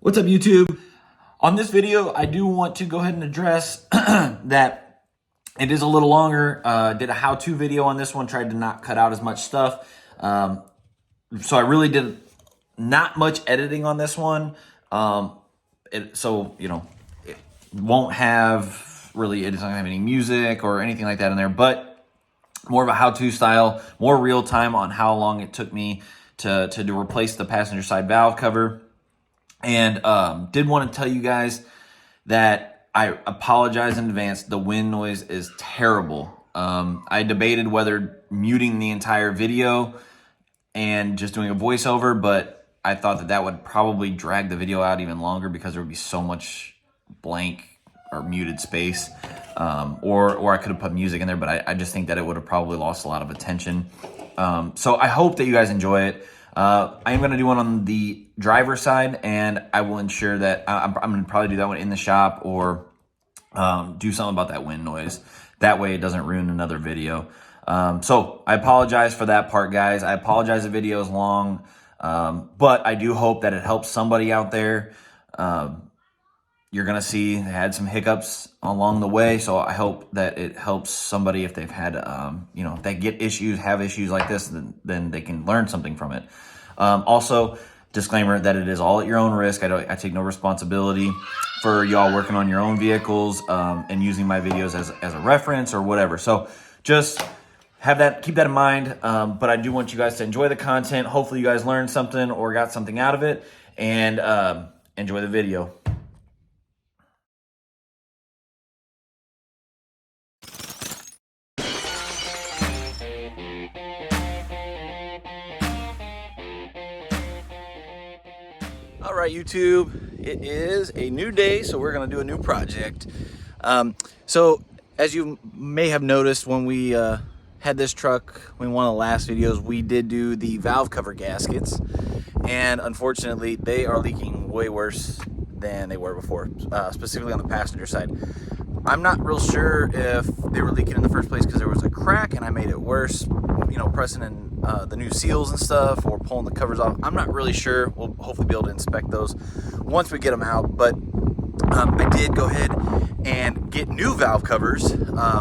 What's up, YouTube? On this video, I do want to go ahead and address that it is a little longer. Did a how-to video on this one, tried to not cut out as much stuff. So I really did not much editing on this one. It won't have really, it doesn't have any music or anything like that in there, but more of a how-to style, more real time on how long it took me to replace the passenger side valve cover. And did want to tell you guys that I apologize in advance. The wind noise is terrible. I debated whether muting the entire video and just doing a voiceover, but I thought that would probably drag the video out even longer because there would be so much blank or muted space. Or I could have put music in there, but I just think that it would have probably lost a lot of attention. So I hope that you guys enjoy it. I am going to do one on the driver's side, and I will ensure that I'm going to probably do that one in the shop or do something about that wind noise. That way it doesn't ruin another video. So I apologize for that part, guys. I apologize the video is long, but I do hope that it helps somebody out there. You're going to see I had some hiccups along the way, so I hope that it helps somebody if they've had, if they get issues, have issues like this, then they can learn something from it. Also, disclaimer that it is all at your own risk. I take no responsibility for y'all working on your own vehicles and using my videos as a reference or whatever. So just keep that in mind. But I do want you guys to enjoy the content. Hopefully you guys learned something or got something out of it, and enjoy the video. All right, YouTube, it is a new day, so we're going to do a new project. So as you may have noticed, when we had this truck in one of the last videos, we did do the valve cover gaskets, and unfortunately they are leaking way worse than they were before, specifically on the passenger side. I'm not real sure if they were leaking in the first place because there was a crack and I made it worse, pressing in the new seals and stuff or pulling the covers off. I'm not really sure. We'll hopefully be able to inspect those once we get them out. But I did go ahead and get new valve covers,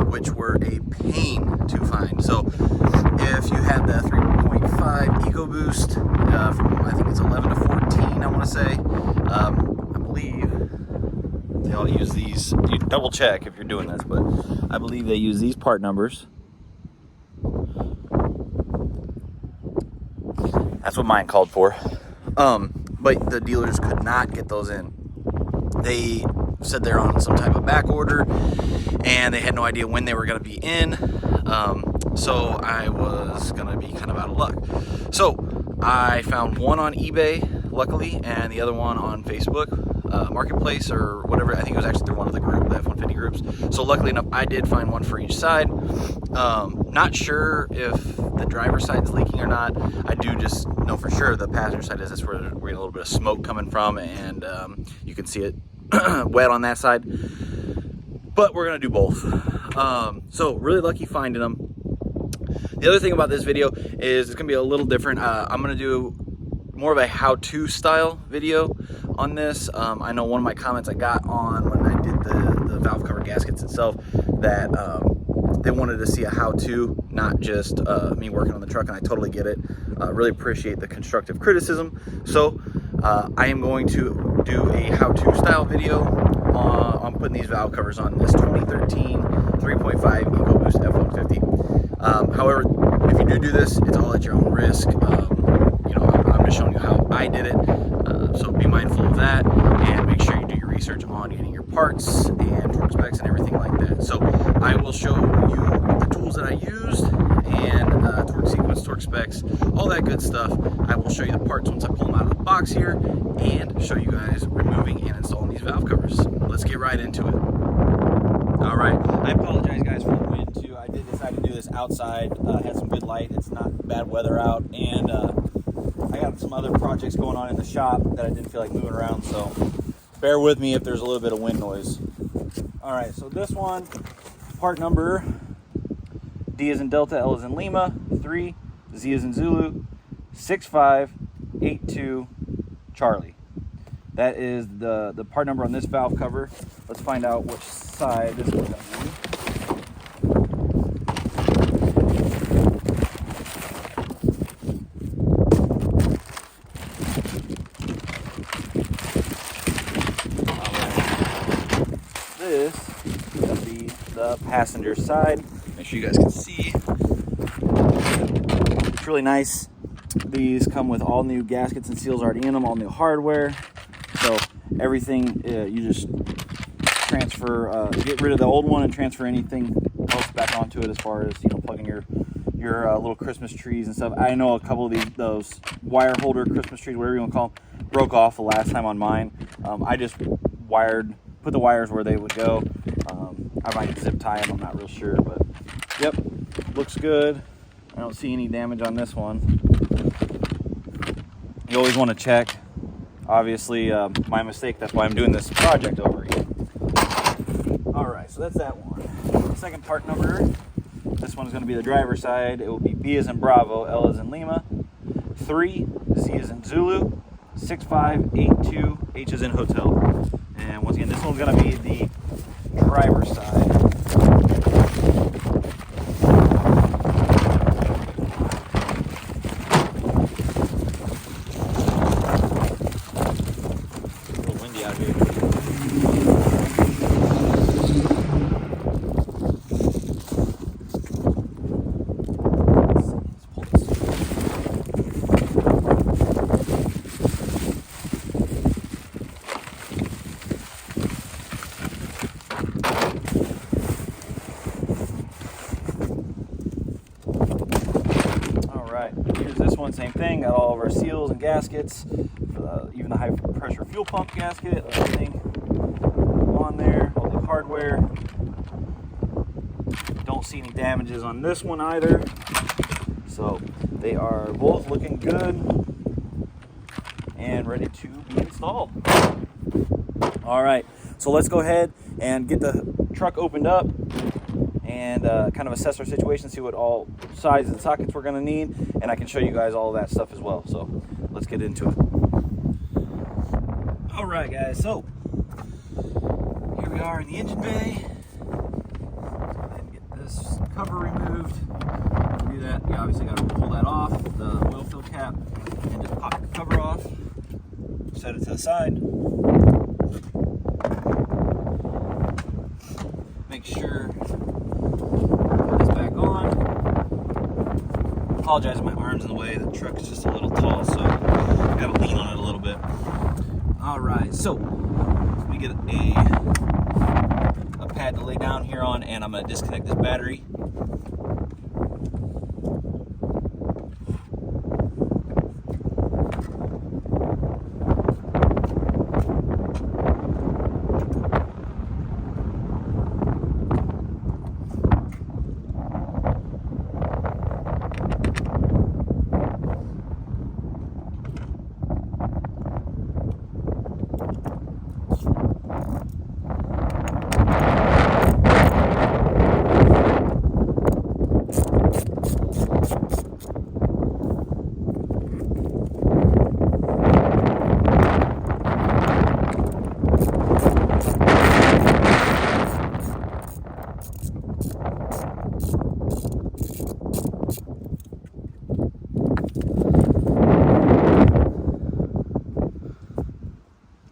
which were a pain to find. So if you had the 3.5 Ecoboost from, I think it's 11 to 14, I want to say, I believe they all use these. You double check if you're doing this, but I believe they use these part numbers. That's what mine called for. But the dealers could not get those in. They said they're on some type of back order and they had no idea when they were going to be in. So I was going to be kind of out of luck. So I found one on eBay, luckily, and the other one on Facebook Marketplace or whatever. I think it was actually through one of the group, the F150 groups. So luckily enough, I did find one for each side. Not sure if the driver's side is leaking or not. I do just know for sure the passenger side is. That's where we're getting a little bit of smoke coming from, and you can see it wet on that side. But we're gonna do both. So really lucky finding them. The other thing about this video is it's gonna be a little different. I'm gonna do more of a how-to style video on this. I know one of my comments I got on when I did the valve cover gaskets itself that they wanted to see a how-to, not just me working on the truck, and I totally get it. Really appreciate the constructive criticism. So I am going to do a how-to style video on putting these valve covers on this 2013 3.5 Ecoboost F150. However, if you do this, it's all at your own risk. I'm just showing you how I did it. So be mindful of that, and make sure you do your research on getting your parts and torque specs and everything like that. So I will show you the tools that I used and torque sequence, torque specs, all that good stuff. I will show you the parts once I pull them out of the box here and show you guys removing and installing these valve covers. Let's get right into it. All right, I apologize guys for the wind too. I did decide to do this outside. Had some good light. It's not bad weather out, and I got some other projects going on in the shop that I didn't feel like moving around, so bear with me if there's a little bit of wind noise. All right, so this one, part number D as in Delta, L as in Lima, 3, Z as in Zulu, 6582 Charlie. That is the part number on this valve cover. Let's find out which side this is going to be. This is going to be the passenger side. Make sure you guys can see. It's really nice. These come with all new gaskets and seals already in them, all new hardware. So everything, you just transfer, get rid of the old one and transfer anything else back onto it, as far as, you know, plugging your little Christmas trees and stuff. I know a couple of those wire holder Christmas trees, whatever you want to call them, broke off the last time on mine. I just put the wires where they would go. I might zip tie them, I'm not real sure, but yep, looks good. I don't see any damage on this one. You always want to check. Obviously, my mistake, that's why I'm doing this project over again. Alright, so that's that one. Second part number, this one's going to be the driver's side. It will be B as in Bravo, L as in Lima, 3, Z as in Zulu, 6582, H as in Hotel. And once again, this one's going to be the driver's side. Here's this one, same thing. Got all of our seals and gaskets, even the high pressure fuel pump gasket, everything on there, all the hardware. Don't see any damages on this one either. So they are both looking good and ready to be installed. All right, so let's go ahead and get the truck opened up and kind of assess our situation, see what all sides and sockets we're going to need, and I can show you guys all of that stuff as well. So let's get into it. All right, guys, so here we are in the engine bay. Go ahead and get this cover removed. To do that, you obviously got to pull that off, the oil fill cap, and just pop the cover off, set it to the side. Make sure apologize if my arm's in the way. The truck is just a little tall, so I gotta lean on it a little bit. All right, so we get a pad to lay down here on, and I'm gonna disconnect this battery.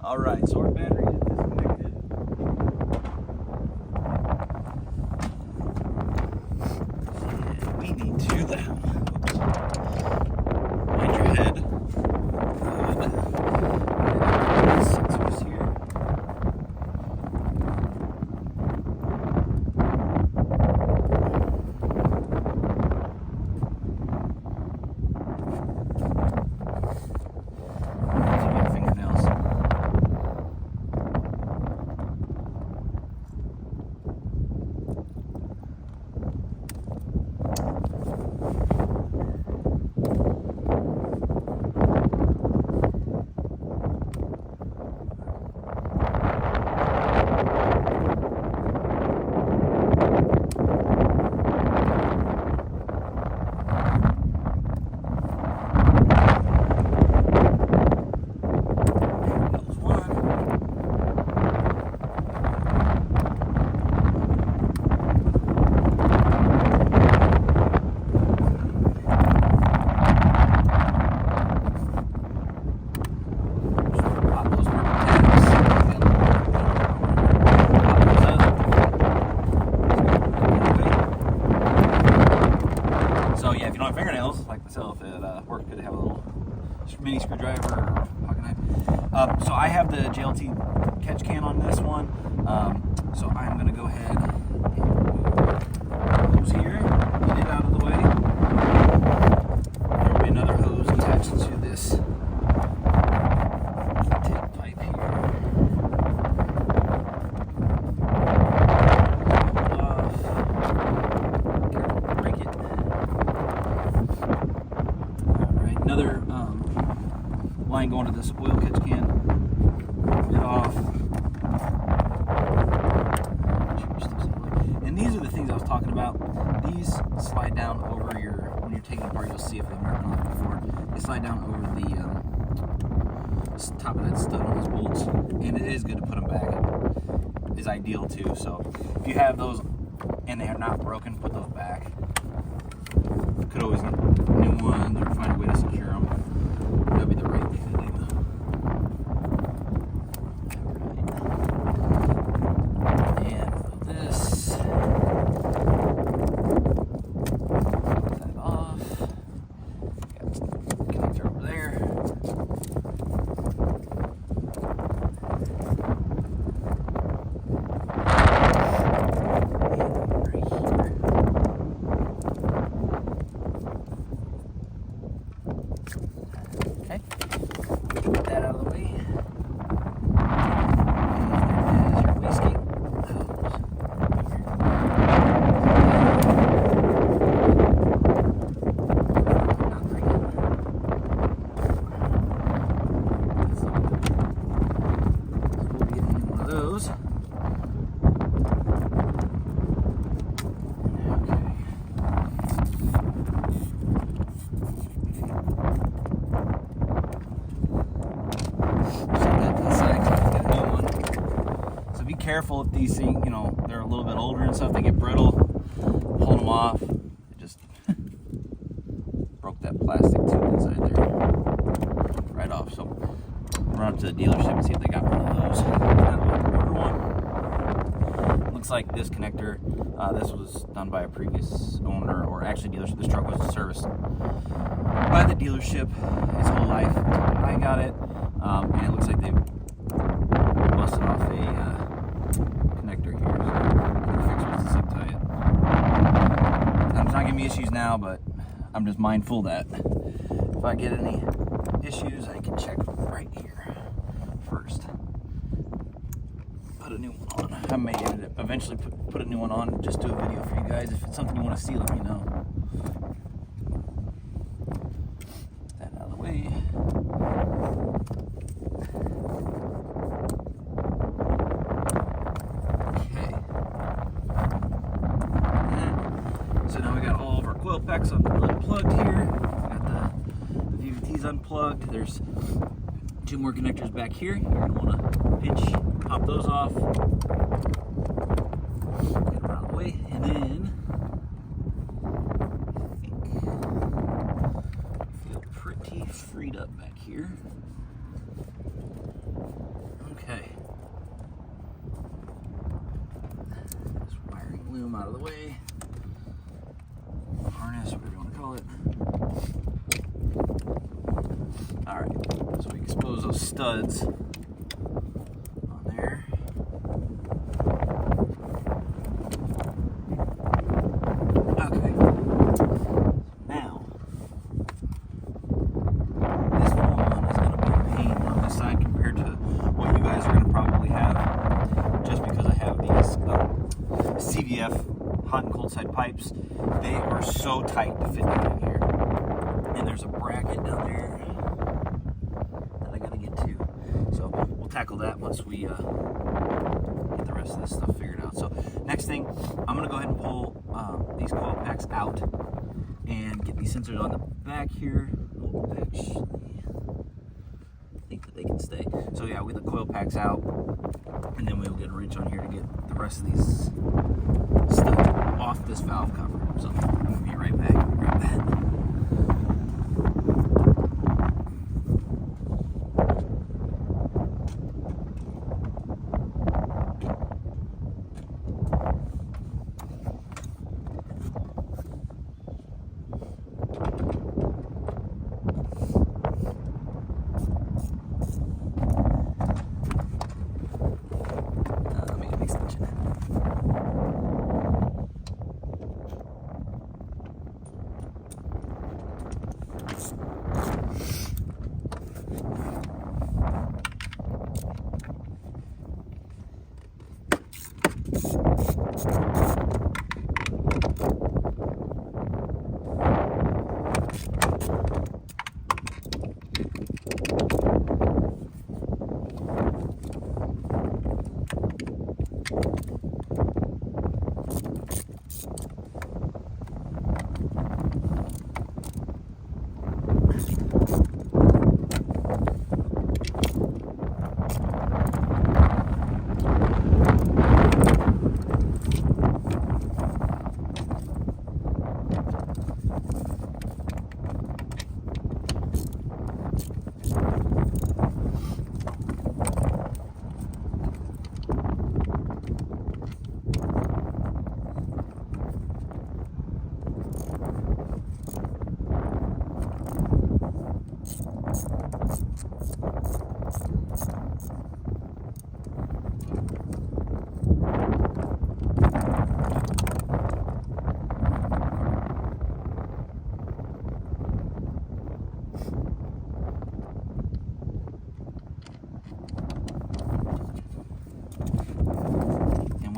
All right, so our battery is disconnected. And we need to mind your head. Sensors here. mini screwdriver or pocket knife. So I have the JLT catch can on this one. So I'm going to go ahead and hose here, get it out of the way. There will be another hose attached to this tape pipe here. Break it. Alright, another line going to this oil catch can. Get off. And these are the things I was talking about. These slide down over your, when you're taking it apart, you'll see if they've never been off before. They slide down over the top of that stud on those bolts. And it is good to put them back. It is ideal too. So if you have those and they are not broken, put those back. You could always get new ones or find a way to secure them. That'll be the right thing to do. Careful if these things, you know, they're a little bit older and stuff, they get brittle. Hold them off. It just broke that plastic tube inside there right off. So run up to the dealership and see if they got one of those. Order one. Looks like this connector. This was done by a previous owner, or actually dealership. This truck was serviced by the dealership its whole life until I got it, and it looks like they busted off a connector here, so fix what's to zip tie it. It's not giving me issues now, but I'm just mindful that if I get any issues, I can check right here first. Put a new one on. I may eventually put a new one on. Just do a video for you guys. If it's something you want to see, let me know. Get that out of the way. Coil packs unplugged here. Got the VVTs unplugged. There's two more connectors back here. You're going to want to pinch, pop those off. Get them out of the way. And then I feel pretty freed up back here. Okay. This wiring loom out of the way. Harness, whatever you want to call it. Alright, so we expose those studs on there. Okay. Now, this one is going to be a pain on this side compared to what you guys are going to probably have, just because I have these CVF hot and cold side pipes. They are so tight to fit down in here. And there's a bracket down there that I gotta get to. So we'll tackle that once we get the rest of this stuff figured out. So next thing, I'm gonna go ahead and pull these coil packs out and get these sensors on the back here. Oh, actually, I think that they can stay. So yeah, we'll get the coil packs out, and then we'll get a wrench on here to get the rest of these stuff off this valve cover. So I'm going to be right back. Grab that.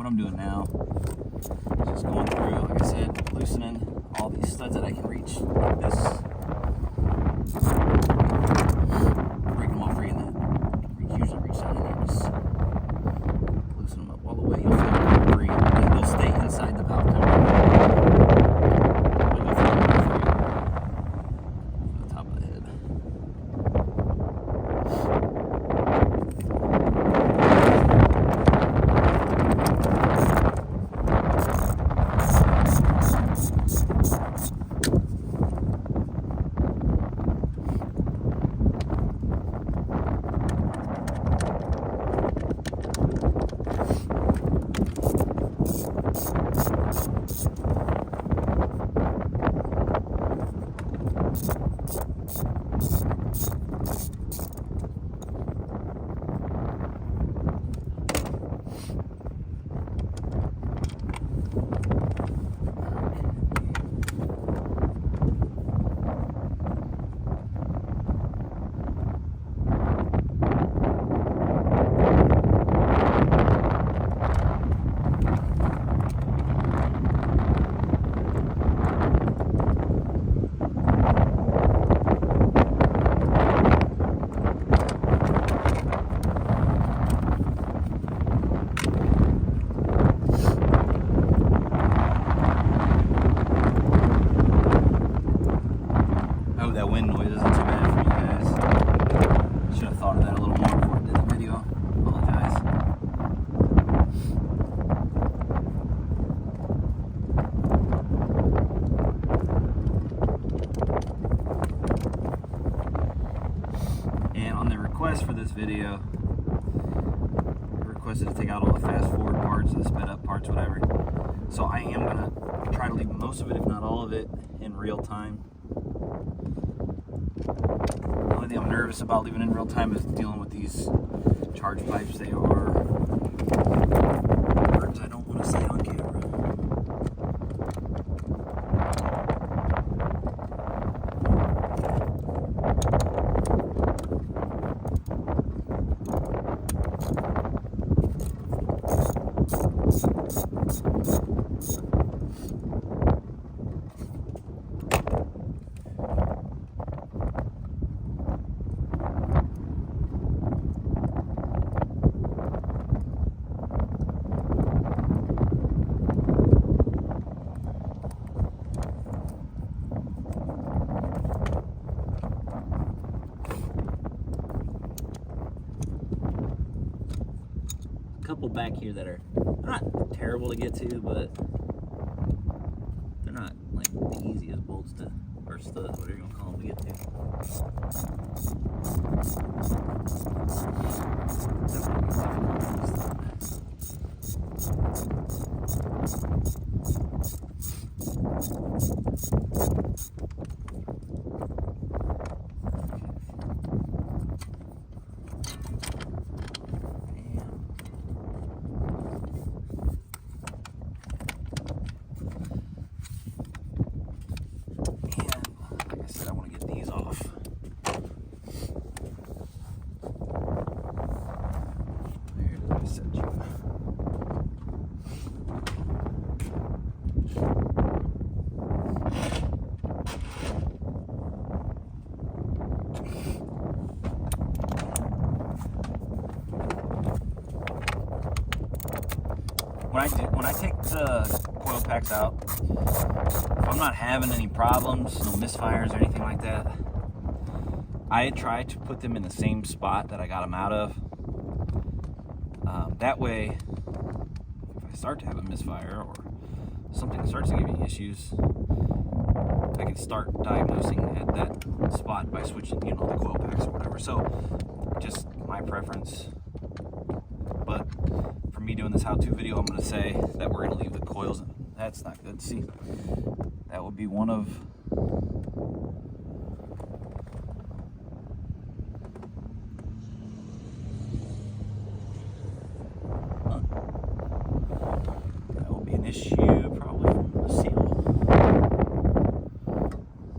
what I'm doing now is just going through, like I said, loosening all these studs that I can reach like this. Breaking them all free, and then usually reach down in there, just loosen them up all the way. You'll feel them free, and they'll stay inside the valve cover. You'll feel them free from the top of the head. That wind noise isn't too bad for you guys. Should have thought of that a little more before I did the video. Apologize. And on the request for this video, I requested to take out all the fast forward parts, the sped up parts, whatever. So I am going to try to leave most of it, if not all of it, in real time. The only thing I'm nervous about leaving in real time is dealing with these charge pipes. They are words I don't want to say on camera. Couple back here that are not terrible to get to, but they're not like the easiest bolts to, or studs, whatever you want to call them, to get to. When I take the coil packs out, if I'm not having any problems, no misfires or anything like that, I try to put them in the same spot that I got them out of. That way, if I start to have a misfire or something starts to give me issues, I can start diagnosing at that spot by switching, the coil packs or whatever. So, just my preference. But for me doing this how-to video, I'm going to say that we're going to leave the coils in. That's not good. See, that would be one of... That will be an issue probably from the seal.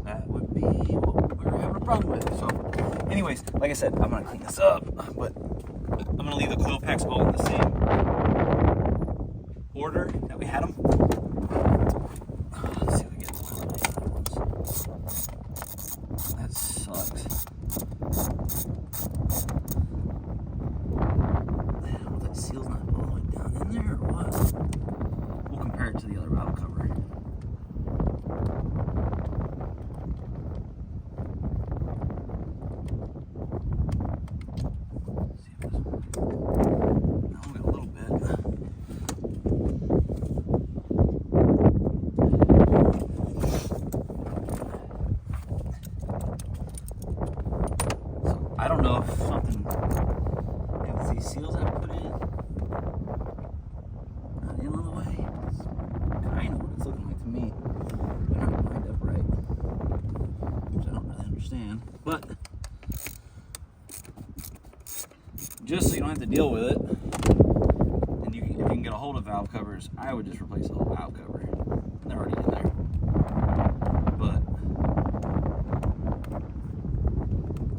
That would be what we were having a problem with. So anyways, like I said, I'm going to clean this up, but I'm going to leave the coil packs all in the same these seals I put in not in all the way. It's kind of what it's looking like to me. They're not lined up right, which I don't really understand. But just so you don't have to deal with it, and if you can get a hold of valve covers, I would just replace the whole valve cover. They're already in there. But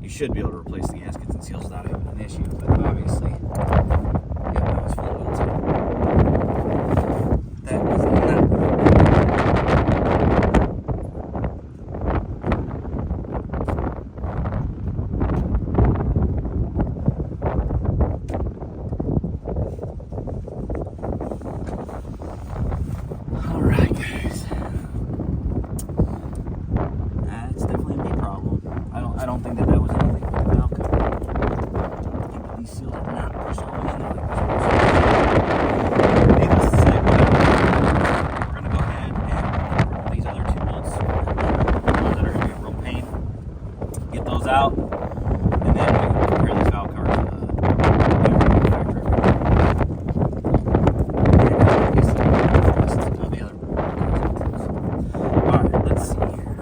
you should be able to replace the gaskets and seals without having an issue. But obviously, yeah, that was full of oil too. That was not I don't think that was anything with the valve cover. These seals are not pushed all the way in there like they're supposed to. Needless to say, we're going to go ahead and these other two bolts, the ones that are going to be a real pain, get those out, and then we can compare these valve covers to the manufacturer. Alright, let's see here.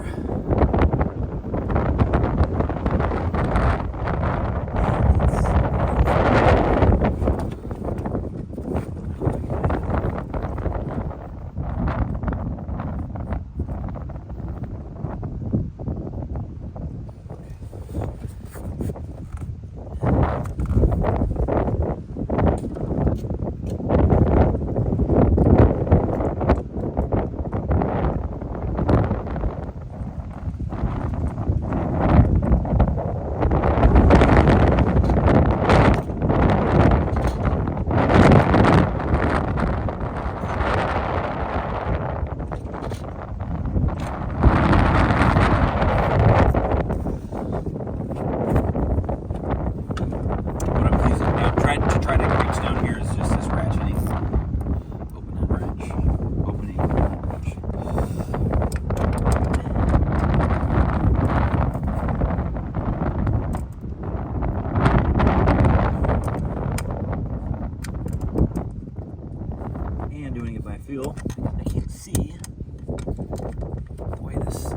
Try to reach down here is just this ratcheting. Open and wrench. Opening and wrench. And doing it by feel. I can't see the way this.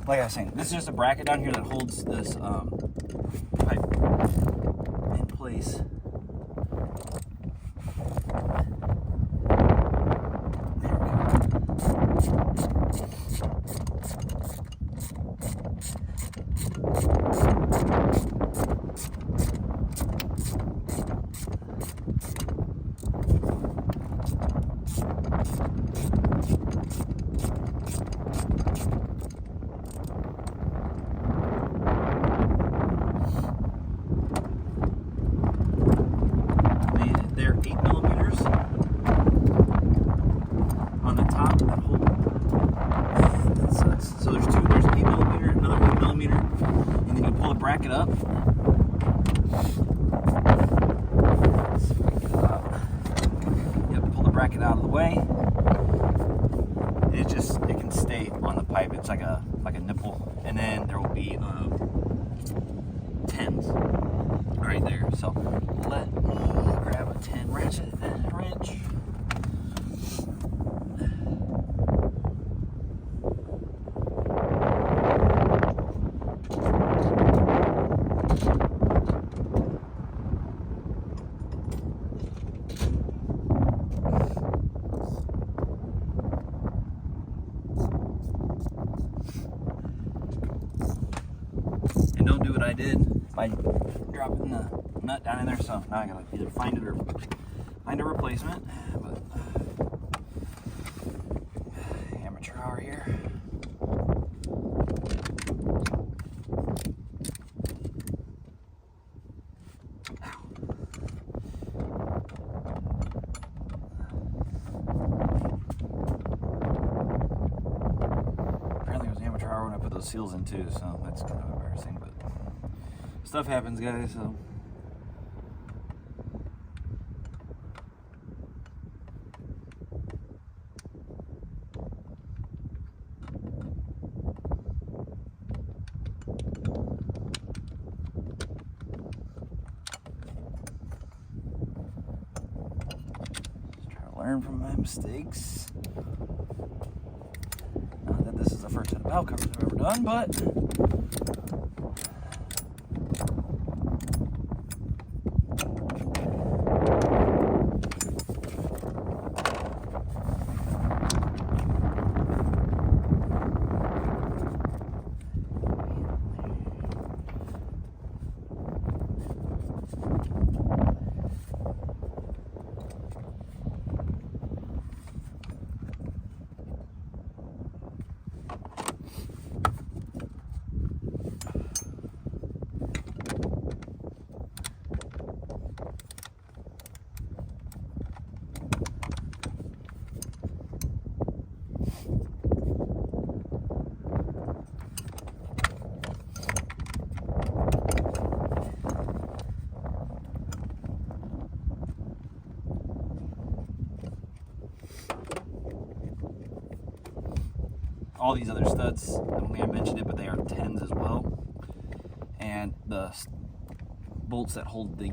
like I was saying, this is just a bracket down here that holds this pipe in place. They're 8mm on the top that hold. That sucks. So there's two. There's 8mm, another 8mm, and then you pull the bracket up. Yep, pull the bracket out of the way. It can stay on the pipe. It's like a nipple, and then there will be 10s right there. So let me grab a 10 ratchet wrench. And don't do what I did by dropping the nut down in there. So now I gotta either find it or find a replacement. But amateur hour here. Apparently it was amateur hour when I put those seals in too, so that's kind of embarrassing, but stuff happens, guys. So just try to learn from my mistakes. Not that this is the first set of valve covers I've ever done, but all these other studs, I don't think I mentioned it, but they are 10s as well. And the bolts that hold the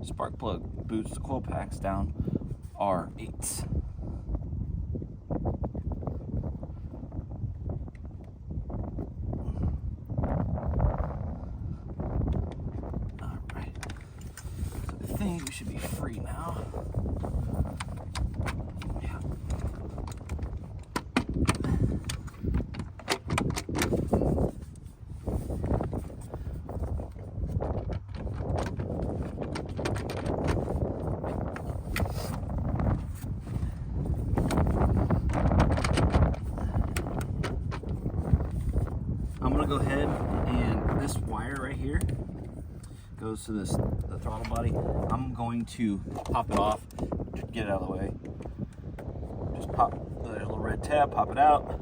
spark plug boots, the coil packs down, are 8s. Alright, so I think we should be free now. I'm gonna go ahead, and this wire right here goes to the throttle body. I'm going to pop it off, get it out of the way. Just pop the little red tab, pop it out,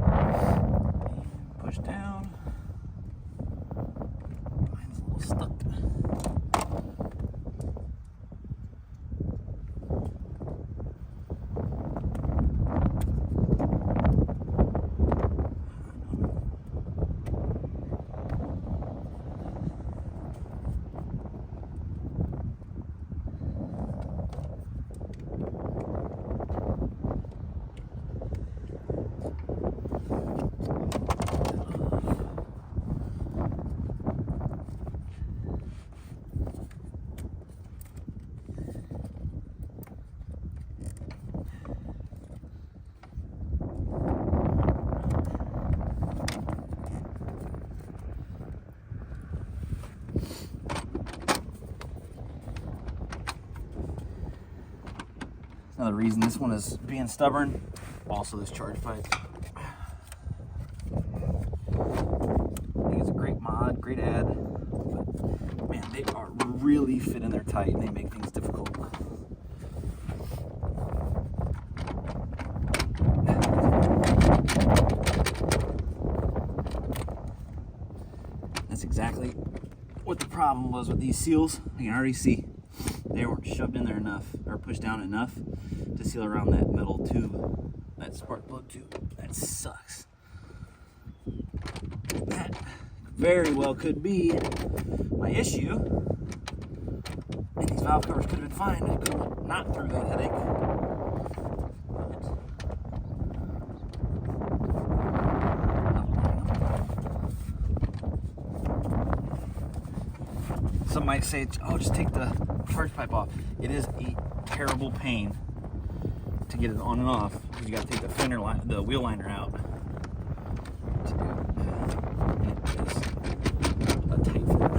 and push down. Mine's a little stuck. Another reason this one is being stubborn. Also this charge pipe. I think it's a great mod, great add. But man, they are really fit in there tight and they make things difficult. That's exactly what the problem was with these seals. You can already see they weren't shoved in there enough or pushed down enough to seal around that metal tube, that spark plug tube. That sucks. That very well could be my issue. And these valve covers could have been fine. I could have not through that headache. Some might say, oh, just take the charge pipe off. It is a terrible pain to get it on and off because you got to take the fender line, the wheel liner out to do it. And it is a tight fit.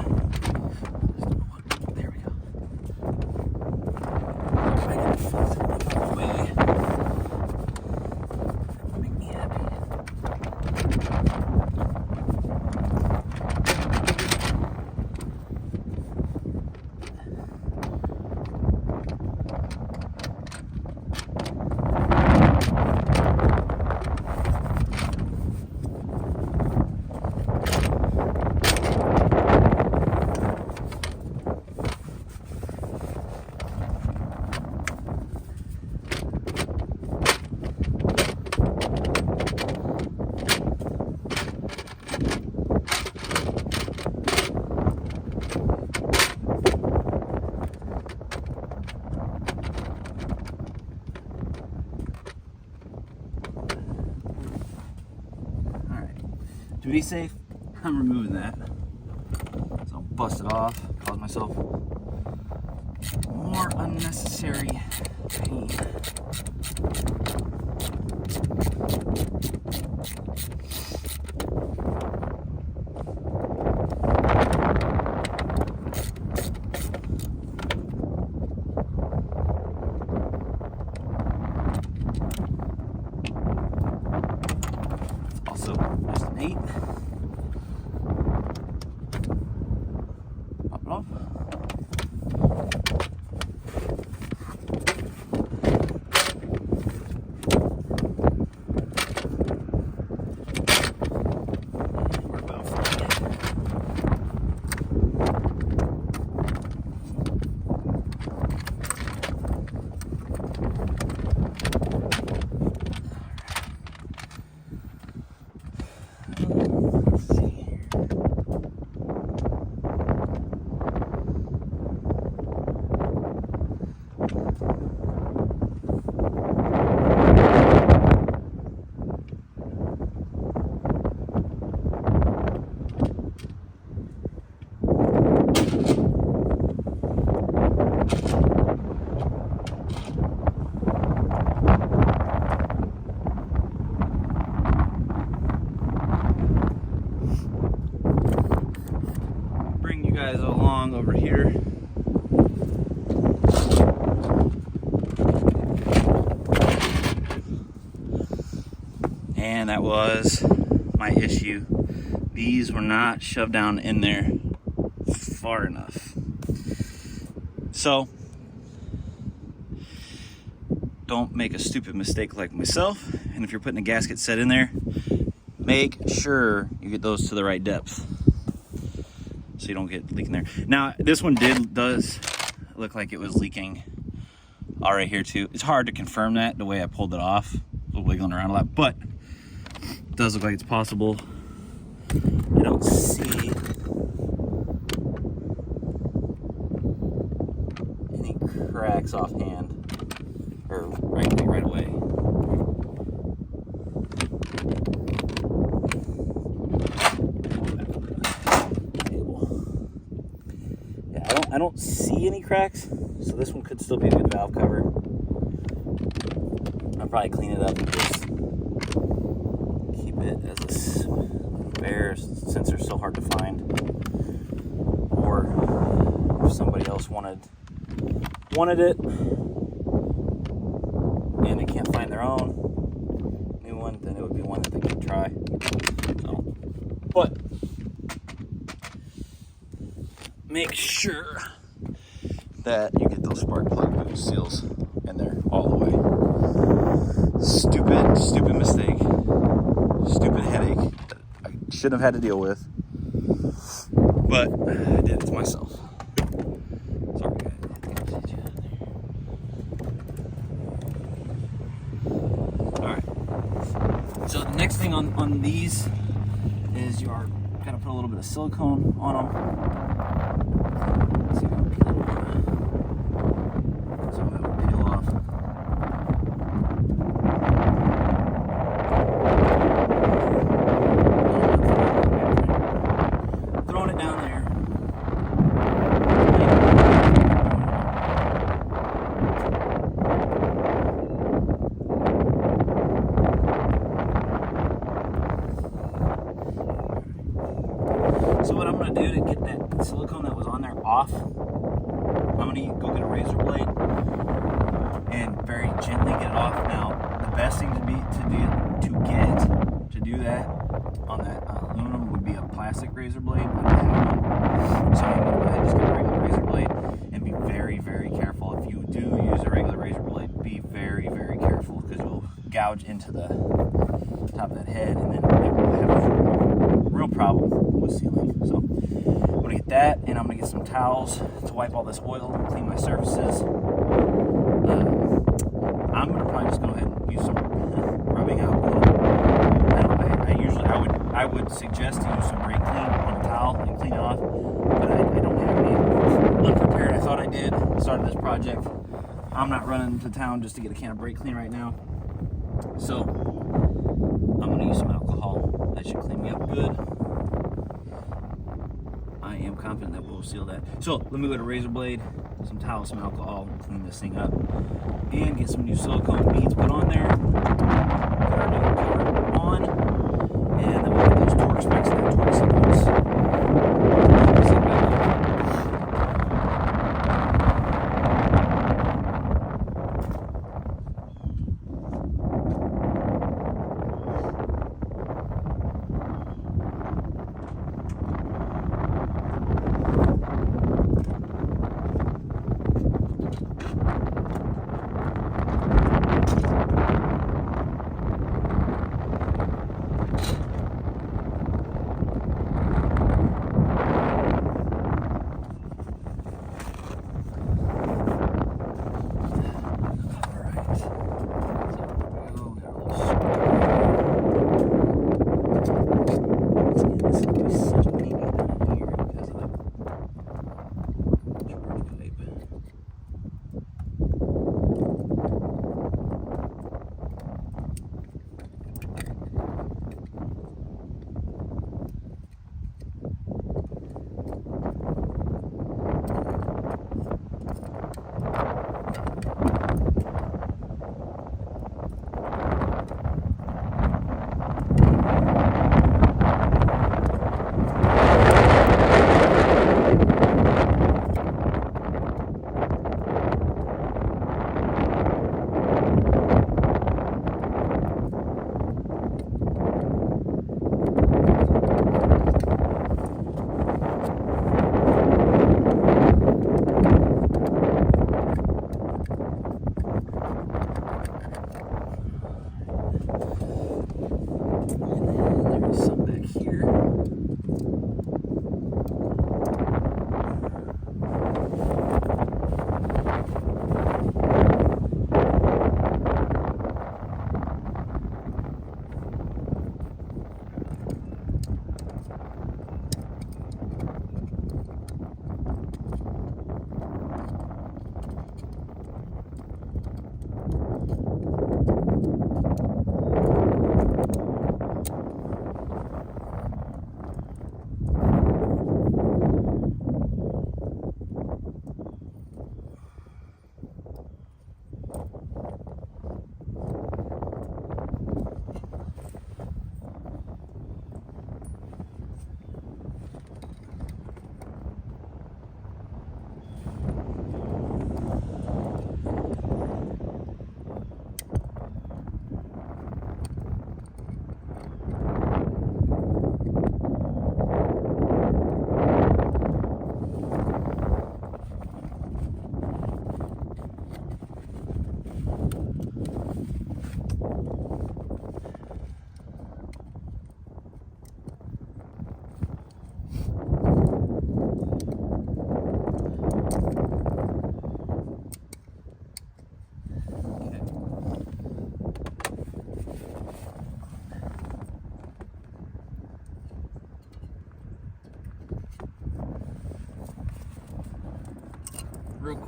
There we go. If I can flex it out of the way, that would make me happy. To be safe, I'm removing that. So I'll bust it off, cause myself more unnecessary pain. Also, just an 8. Pop it off. We're about fine. Let's see here. Bring you guys along over here. And that was my issue. These were not shoved down in there far enough. So don't make a stupid mistake like myself. And if you're putting a gasket set in there, make sure you get those to the right depth so you don't get leaking there. Now this one does look like it was leaking all right here too. It's hard to confirm that the way I pulled it off, wiggling around a lot, but it does look like it's possible. I don't see any cracks offhand or right away. I don't see any cracks, so this one could still be a good valve cover. I'll probably clean it up and just keep it as a spare since they're so hard to find. Or if somebody else wanted it, and they can't find their own new one, then it would be one that they could try. So, but make sure that you get those spark plug boot seals in there all the way. Stupid mistake. Stupid headache that I shouldn't have had to deal with. But I did it to myself. Sorry, guys. Alright. So the next thing on these is you are gotta put a little bit of silicone on them. Let's see if I can peel it off. So that will peel off. Throwing it down there. So what I'm going to do to get that silicone that was on there off, I'm going to go get a razor blade and very gently get it off. Now, the best thing to do that on that aluminum would be a plastic razor blade. I don't have one. So I'm going to go ahead and just get a regular razor blade and be very, very careful. If you do use a regular razor blade, be very, very careful because you'll gouge into the top of that head and then it will have a real problem with sealing. So I'm going to get that, and I'm going to get some towels to wipe all this oil and clean my surfaces. I'm going to probably just go ahead and use some rubbing alcohol. I would suggest to use some brake clean on a towel and clean it off, but I don't have any. Unprepared, I thought I did. Started this project. I'm not running to town just to get a can of brake clean right now. So I'm going to use some alcohol. That should clean me up good. I am confident that we'll seal that. So let me get a razor blade, some towels, some alcohol, and clean this thing up. And get some new silicone beads put on there. Put our new cover on. And then we'll get those torque specs and that torque signals.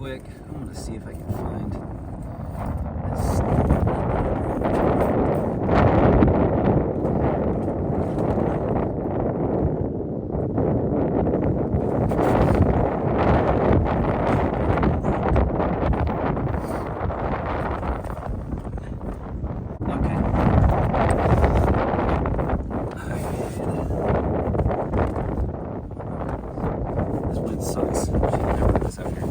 quick. I want to see if I can find this. Sucks. Shit, never put this out here.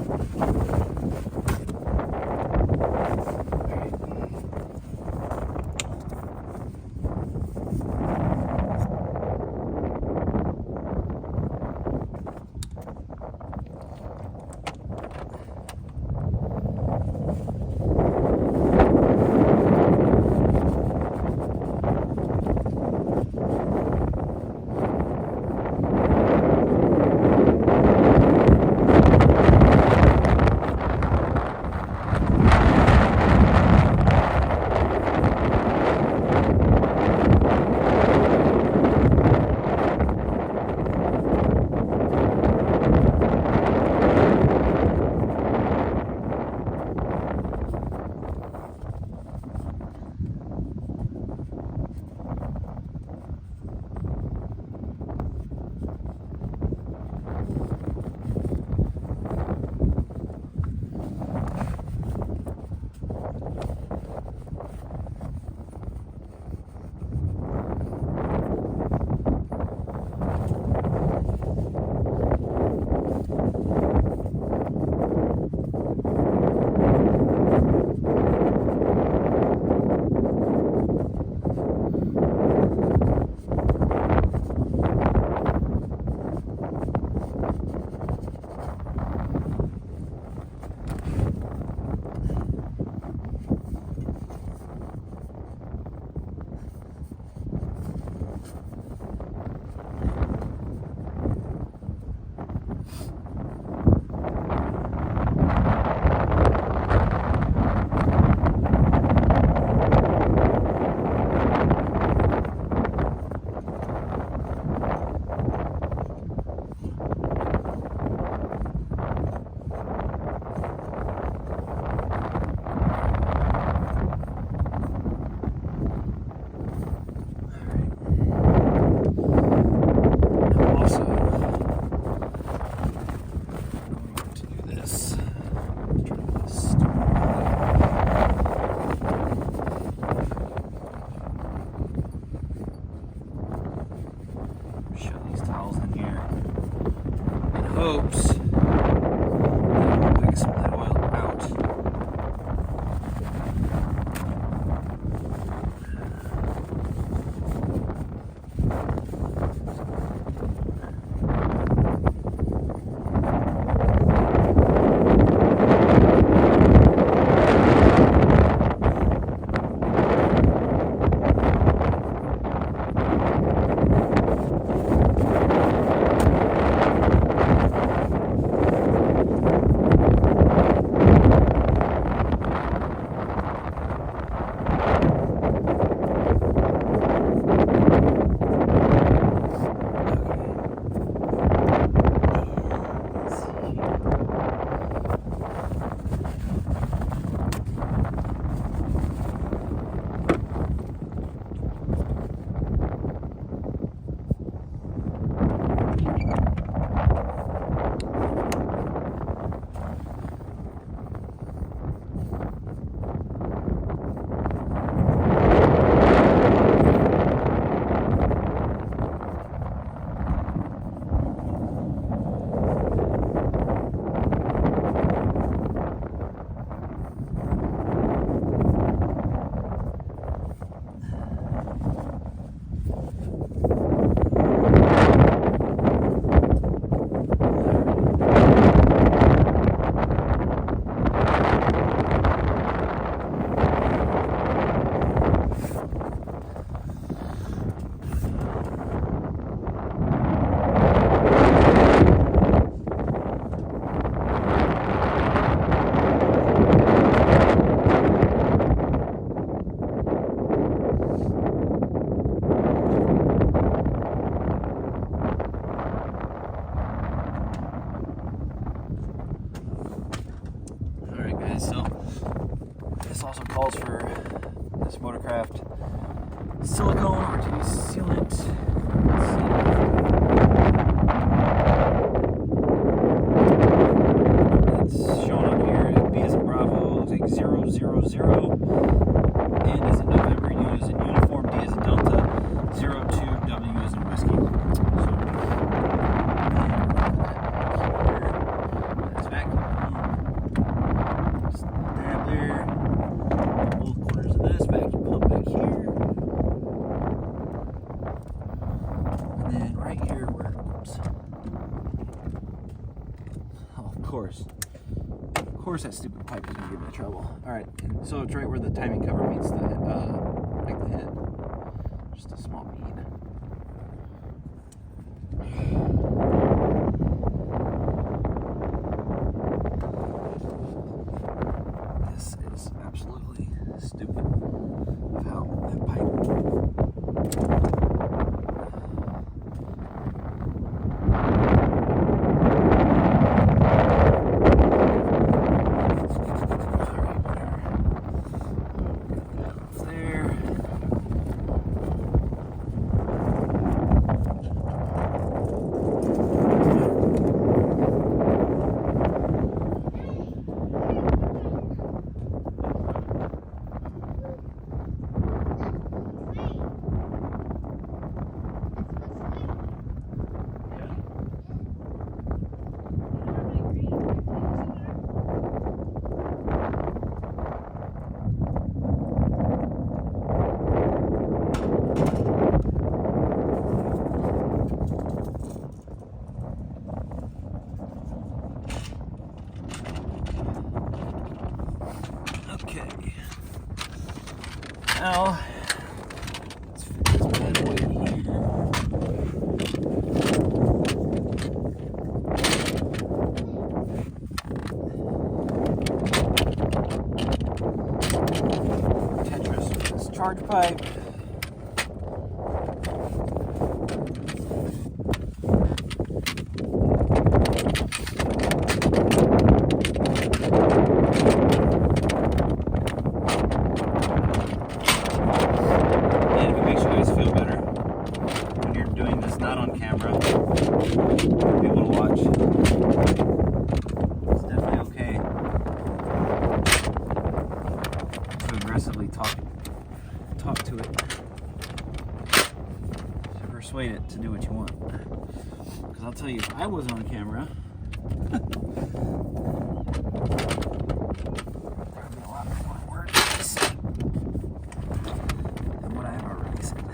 also calls for this Motorcraft silicone R2 sealant. It's shown on here. B as in Bravo, looks like 000. N as in November, U as in uniform, D as in Delta, 02, W as in whiskey. That's back. Just dab there. Both corners of this vacuum pump back here. And then right here where, oops. Oh, of course that stupid pipe is gonna give me trouble. All right, so it's right where the timing cover meets the like the head. Just a small bead. This is absolutely stupid of how that pipe. Now, let's fix this bad boy here. Tetris with this charge pipe. Talk to it to persuade it to do what you want. Because I'll tell you, if I was on camera, probably a lot more words to say than what I have already said.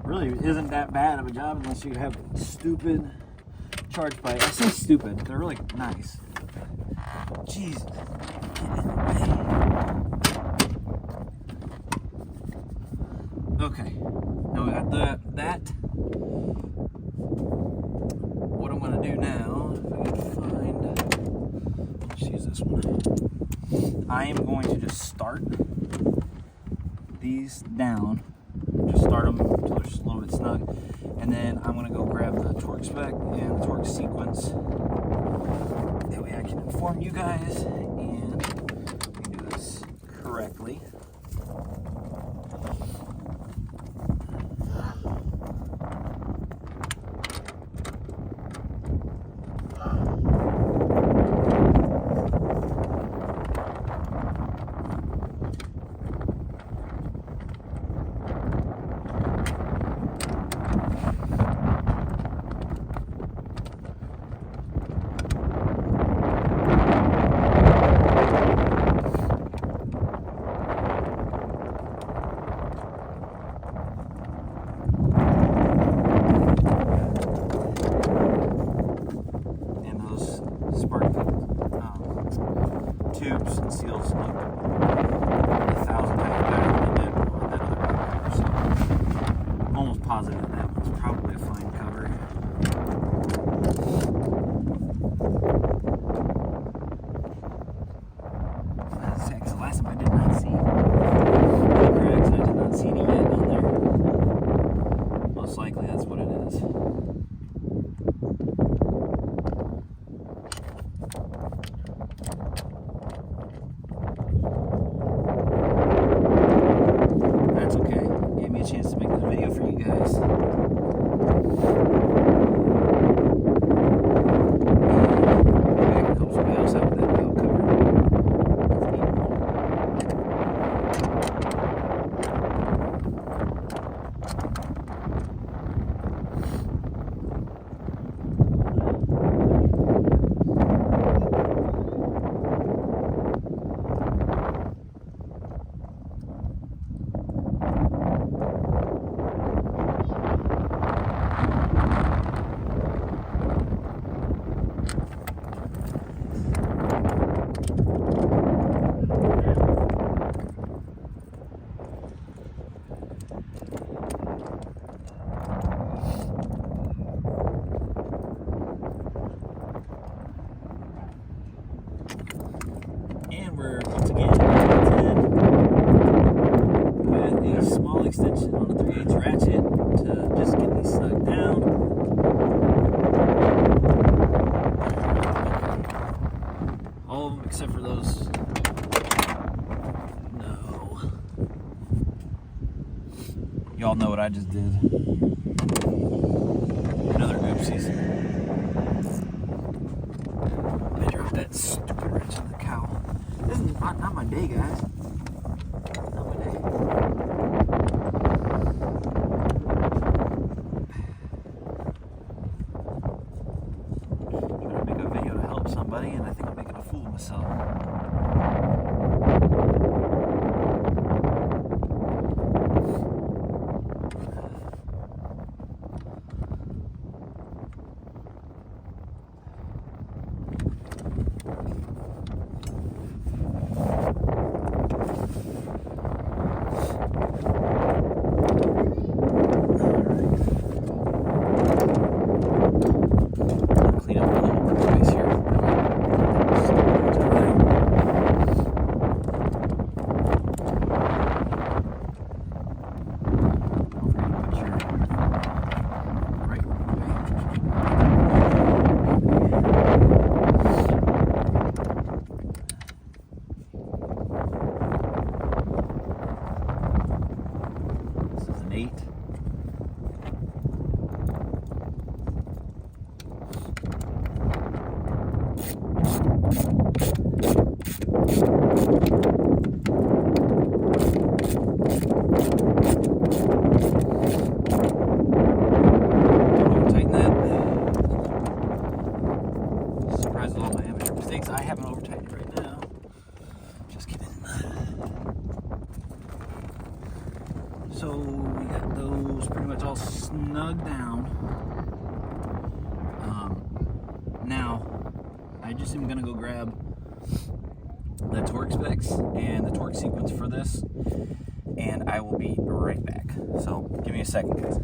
Really isn't that bad of a job unless you have stupid charge pipe. I say stupid, they're really nice. Jeez. Okay. Now we got that. What I'm gonna do now, if I can find, let's use this one. I am going to just start these down. Just start them until they're just a little bit snug, and then I'm going to go grab the torque spec and the torque sequence. That way I can inform you guys and we can do this correctly. Tubes and seals look 1,000 times better than they did on that other back cover, so I'm almost positive that one's probably a fine cover. and we're once again at 10 with a small extension on a 3/8 ratchet to just get these snugged down. All of them except for those. No. Y'all know what I just did. Another oopsies. I dropped that stupid wrench in the cow. This is not my day, guys. Not my day. I'm gonna make a video to help somebody, and I think I'm making a fool of myself. I haven't over tightened it right now. Just kidding. So we got those pretty much all snug down. Now I just am gonna go grab the torque specs and the torque sequence for this, and I will be right back. So give me a second, guys.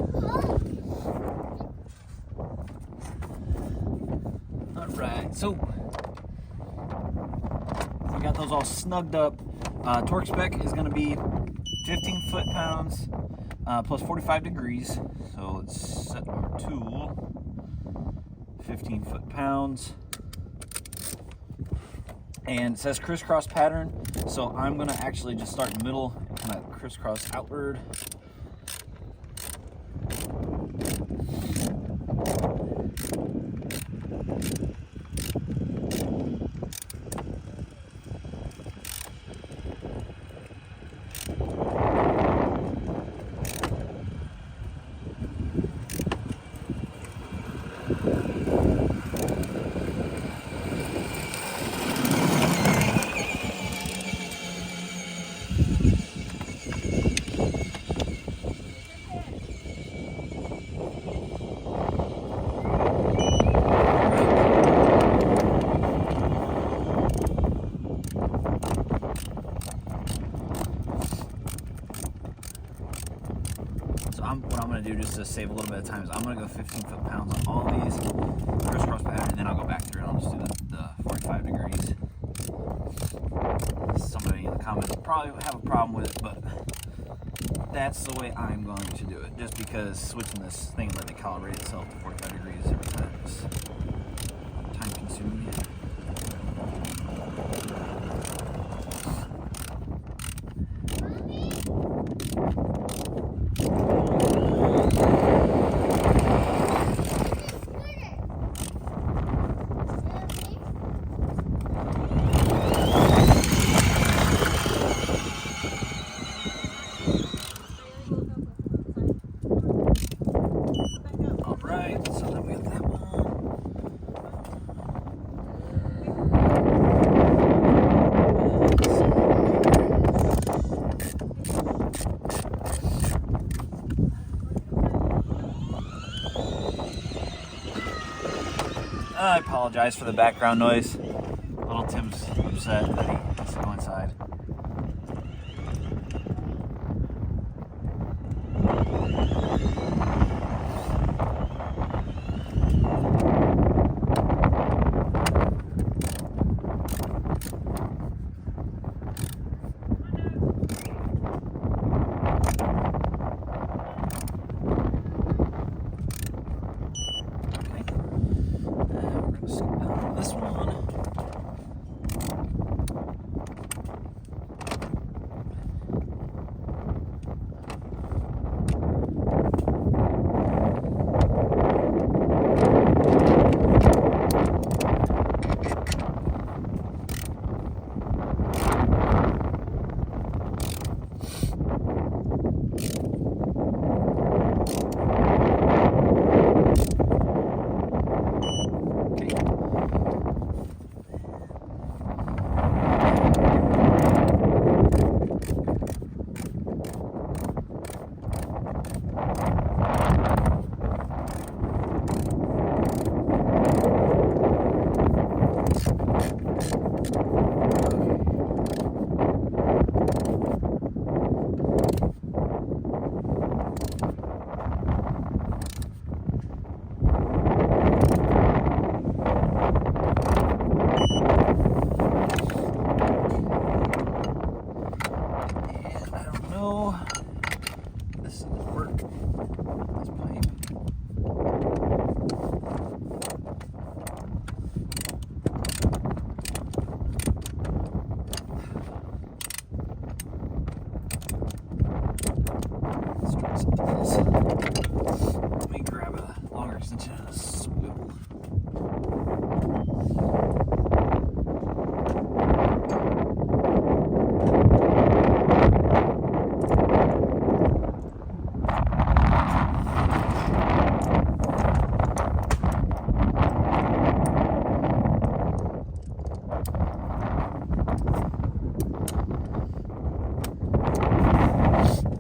All right, so we got those all snugged up. Torque spec is going to be 15 foot-pounds plus 45 degrees. So let's set our tool. 15 foot-pounds. And it says crisscross pattern. So I'm going to actually just start in the middle and kind of crisscross outward. What I'm going to do just to save a little bit of time is I'm going to go 15 foot-pounds on all these, crisscross pattern, and then I'll go back through and I'll just do the 45 degrees. Somebody in the comments will probably have a problem with it, but that's the way I'm going to do it, just because switching this thing and letting it calibrate itself to 45 degrees every time is time-consuming. I apologize for the background noise. Little Tim's upset that he has to go inside.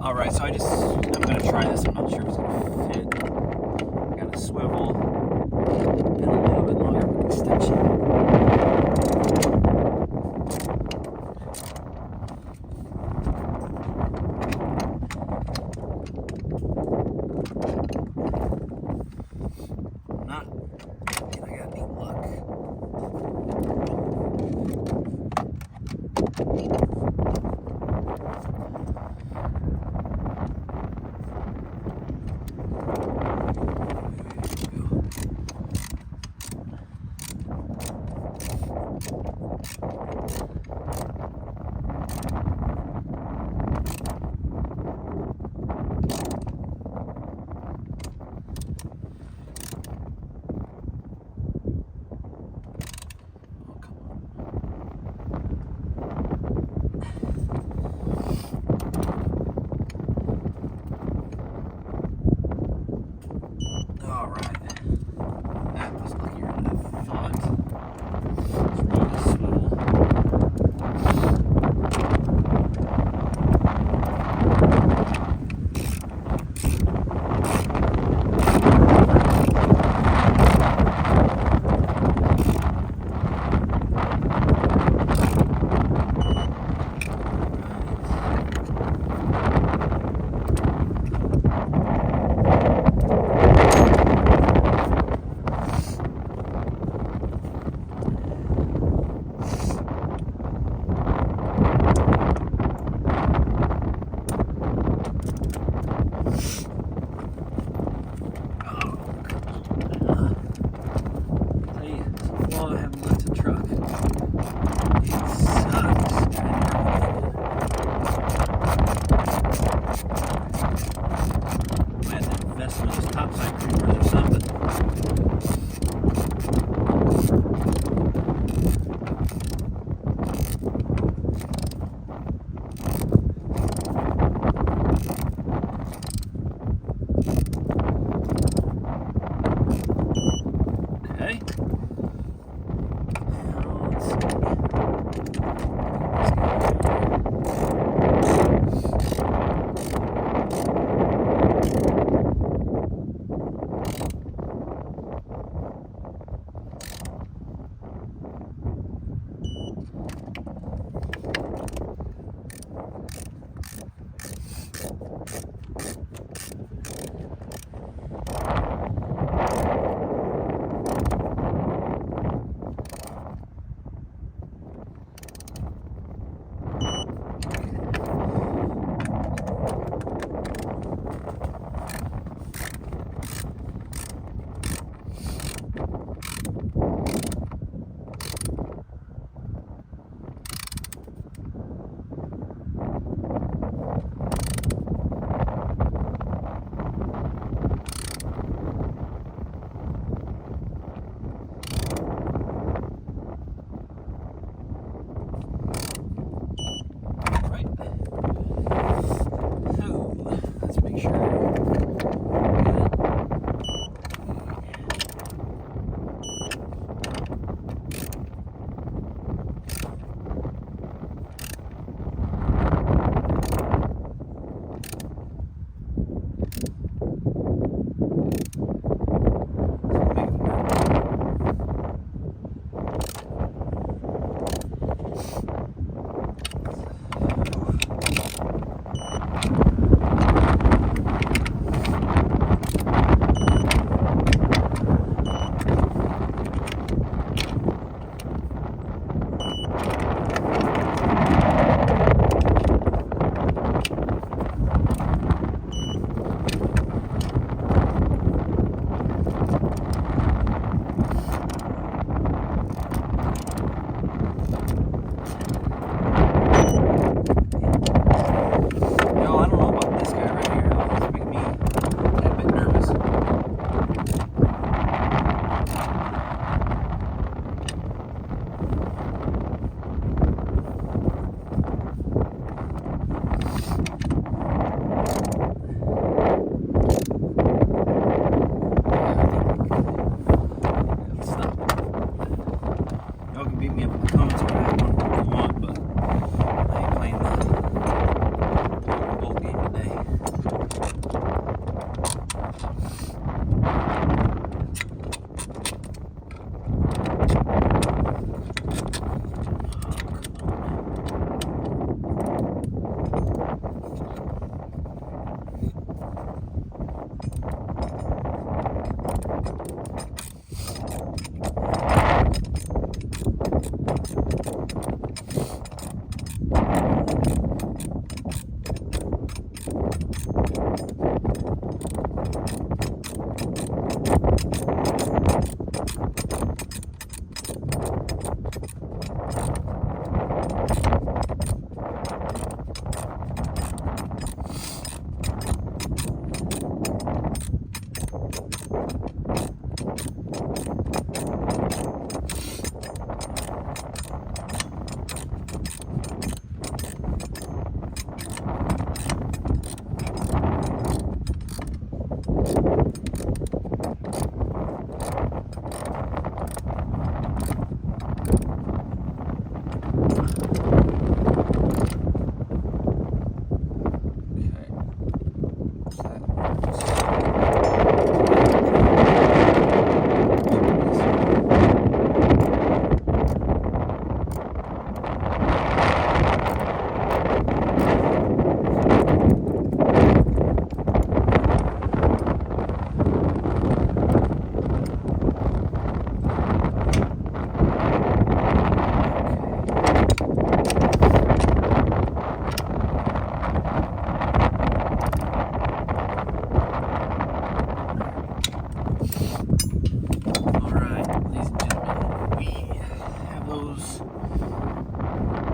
Alright, so I'm going to try this. I'm not sure if it's going to fit. Got a swivel and a little bit longer of an extension. Not, I got neat luck.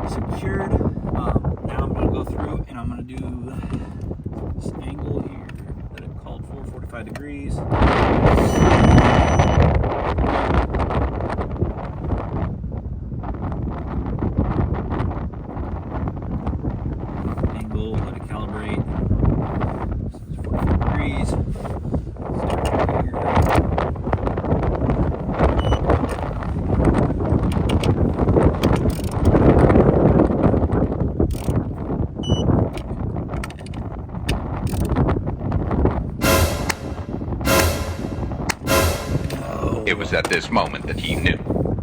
secured. Now I'm going to go through and I'm going to do this angle here that it called for, 45 degrees. Angle, let it calibrate. So it's 45 degrees. It was at this moment that he knew.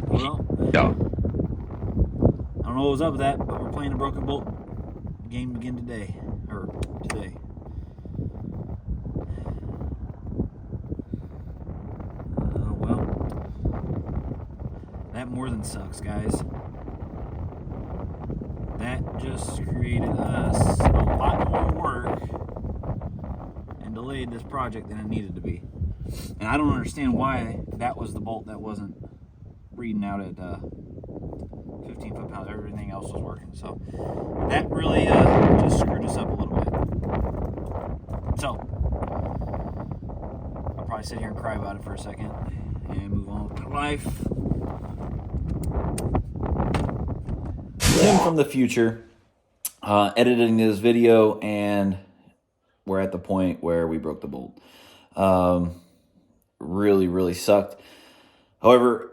Well, Duh. I don't know what was up with that, but we're playing a broken bolt game again today. Well, that more than sucks, guys. That just created us a lot more work and delayed this project than it needed to be. And I don't understand why that was the bolt that wasn't reading out at 15 foot-pounds. Everything else was working. So that really just screwed us up a little bit. So I'll probably sit here and cry about it for a second and move on with my life. Tim from the future, editing this video, and we're at the point where we broke the bolt. Really sucked. However,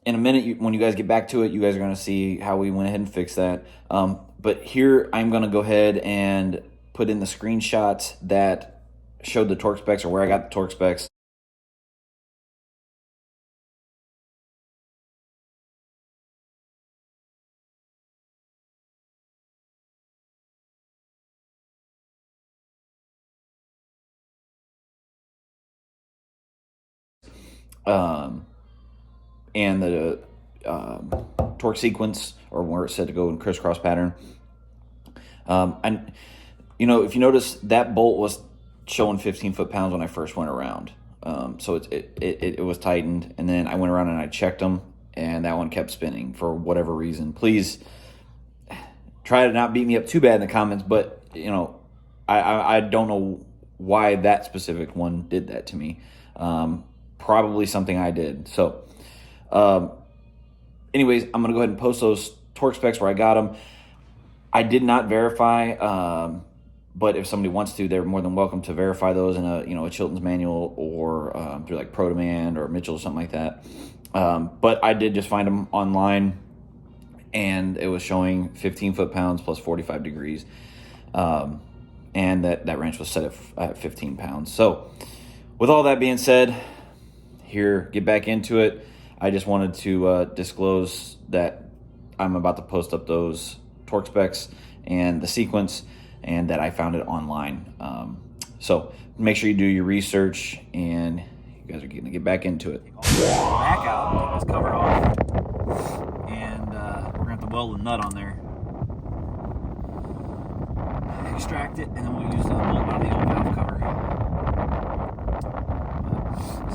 in a minute, when you guys get back to it, you guys are going to see how we went ahead and fixed that. But here, I'm going to go ahead and put in the screenshots that showed the torque specs, or where I got the torque specs. And the torque sequence, or where it's set to go in crisscross pattern. And if you notice, that bolt was showing 15 foot-pounds when I first went around. So it was tightened, and then I went around and I checked them, and that one kept spinning for whatever reason. Please try to not beat me up too bad in the comments, but I don't know why that specific one did that to me. Probably something I did. So anyways, I'm gonna go ahead and post those torque specs where I got them. I did not verify, but if somebody wants to, they're more than welcome to verify those in a Chilton's manual, or through like ProDemand or Mitchell or something like that. But I did just find them online, and it was showing 15 foot-pounds plus 45 degrees, and that wrench was set at 15 pounds. So with all that being said, here, get back into it. I just wanted to disclose that I'm about to post up those torque specs and the sequence, and that I found it online. So make sure you do your research, and you guys are going to get back into it. Back out, let's cover it off, and we're going to have to weld the nut on there. Extract it, and then we'll use the bolt out of the old valve cover.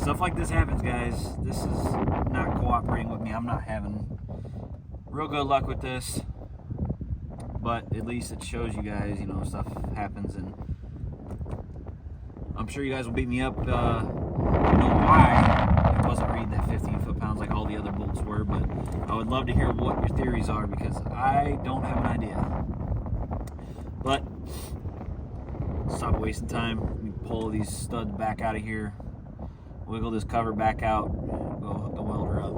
Stuff like this happens, guys. This is not cooperating with me. I'm not having real good luck with this, but at least it shows you guys, stuff happens, and I'm sure you guys will beat me up. Why it wasn't reading that 15 foot-pounds like all the other bolts were, but I would love to hear what your theories are, because I don't have an idea. But stop wasting time. Let me pull these studs back out of here. Wiggle this cover back out, go hook the welder up.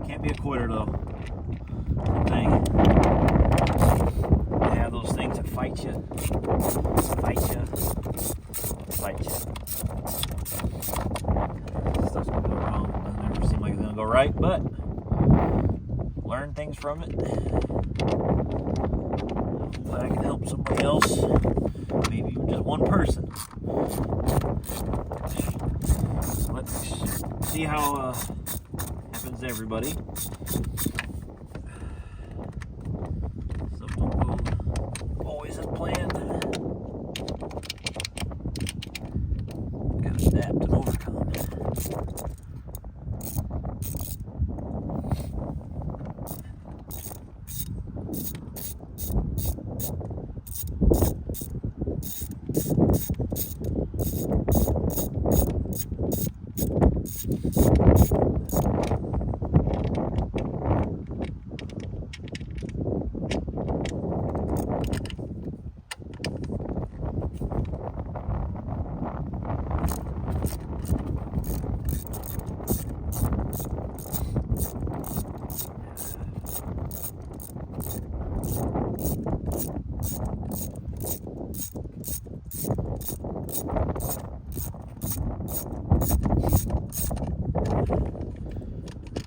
Can't be a quitter though. They have those things that fight you. Stuff's gonna go wrong. Doesn't ever seem like it's gonna go right, but learn things from it. Hopefully I can help somebody. somebody else, maybe even just one person. So let's see how happens to everybody. Stuff don't go always as planned. Gotta adapt and overcome.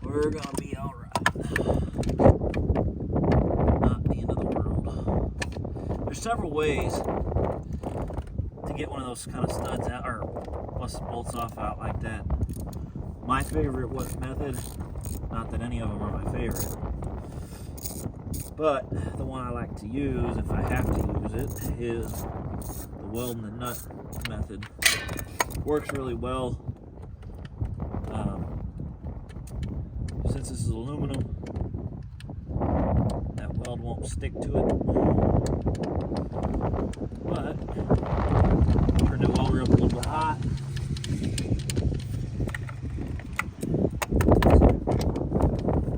We're gonna be alright. Not the end of the world. There's several ways to get one of those kind of studs out, or bust bolts off out like that. My favorite method, not that any of them are my favorite, but the one I like to use, if I have to use it, is the weld and the nut method. Works really well. Since this is aluminum, that weld won't stick to it. But turn the welder up a little bit hot.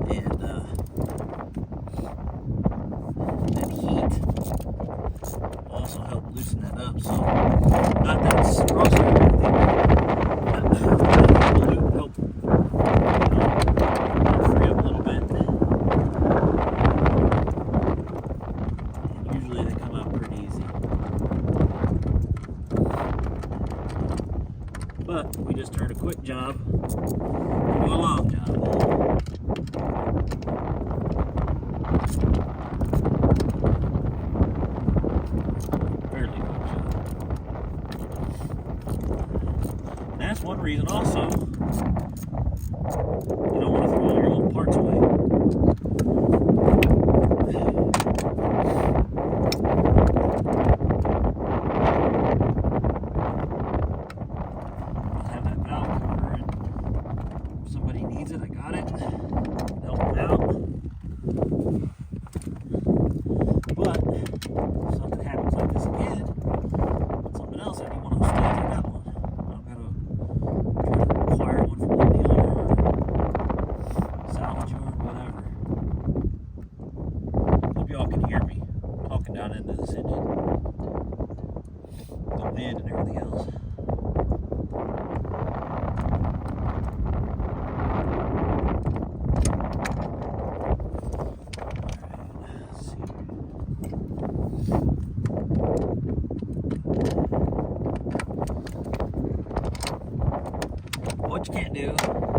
And that heat will also help loosen that up. So not that it's corrosive or anything, but it will help, free up a little bit. And usually they come out pretty easy. But we just turned a quick job into a long job. Fairly long job. And that's one reason also you don't want to throw all your old parts away. I have that valve cover, and if somebody needs it, I got it. Help them out. But if something happens like this again, something else, I need one of those studs, I got one. I've got to acquire one from the dealer or salvage or whatever. Hope y'all can hear me talking down into this engine. The wind and everything else. What you can't do,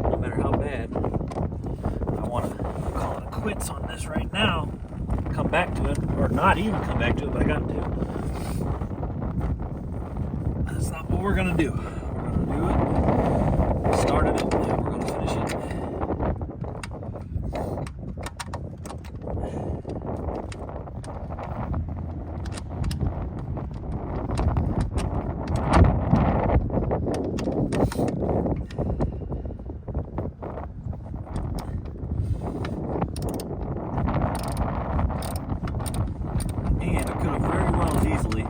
no matter how bad, I want to call it quits on this right now, come back to it, or not even come back to it, but I got to. That's not what we're going to do. We're going to do it. We started it, and we're going to finish it. And I could have very well as easily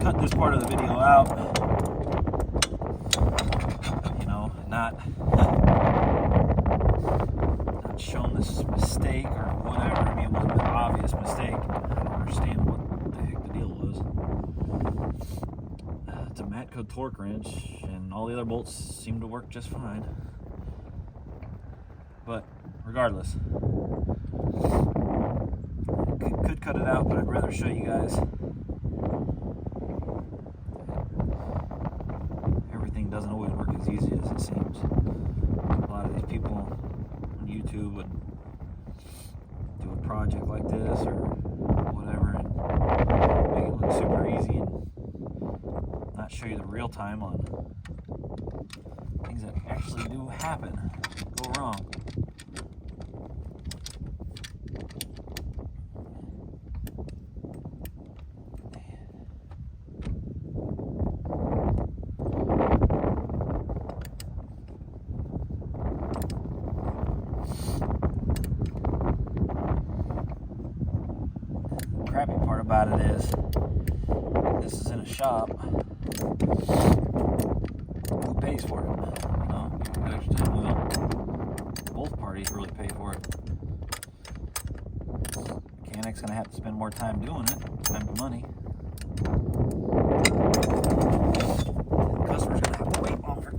cut this part of the video out, you know, not shown this mistake or whatever. I mean, it wasn't an obvious mistake. I don't understand what the heck the deal was. It's a Matco torque wrench, and all the other bolts seem to work just fine. But regardless, could cut it out, but I'd rather show you guys. Everything doesn't always work as easy as it seems. A lot of these people on YouTube would do a project like this or whatever, and not show you the real time on things that actually do happen, go wrong. The crappy part about it is, this is in a shop. Who pays for it? You know, the extra time will. Both parties really pay for it. Mechanic's gonna have to spend more time doing it. Time and money. The customer's gonna have to wait longer.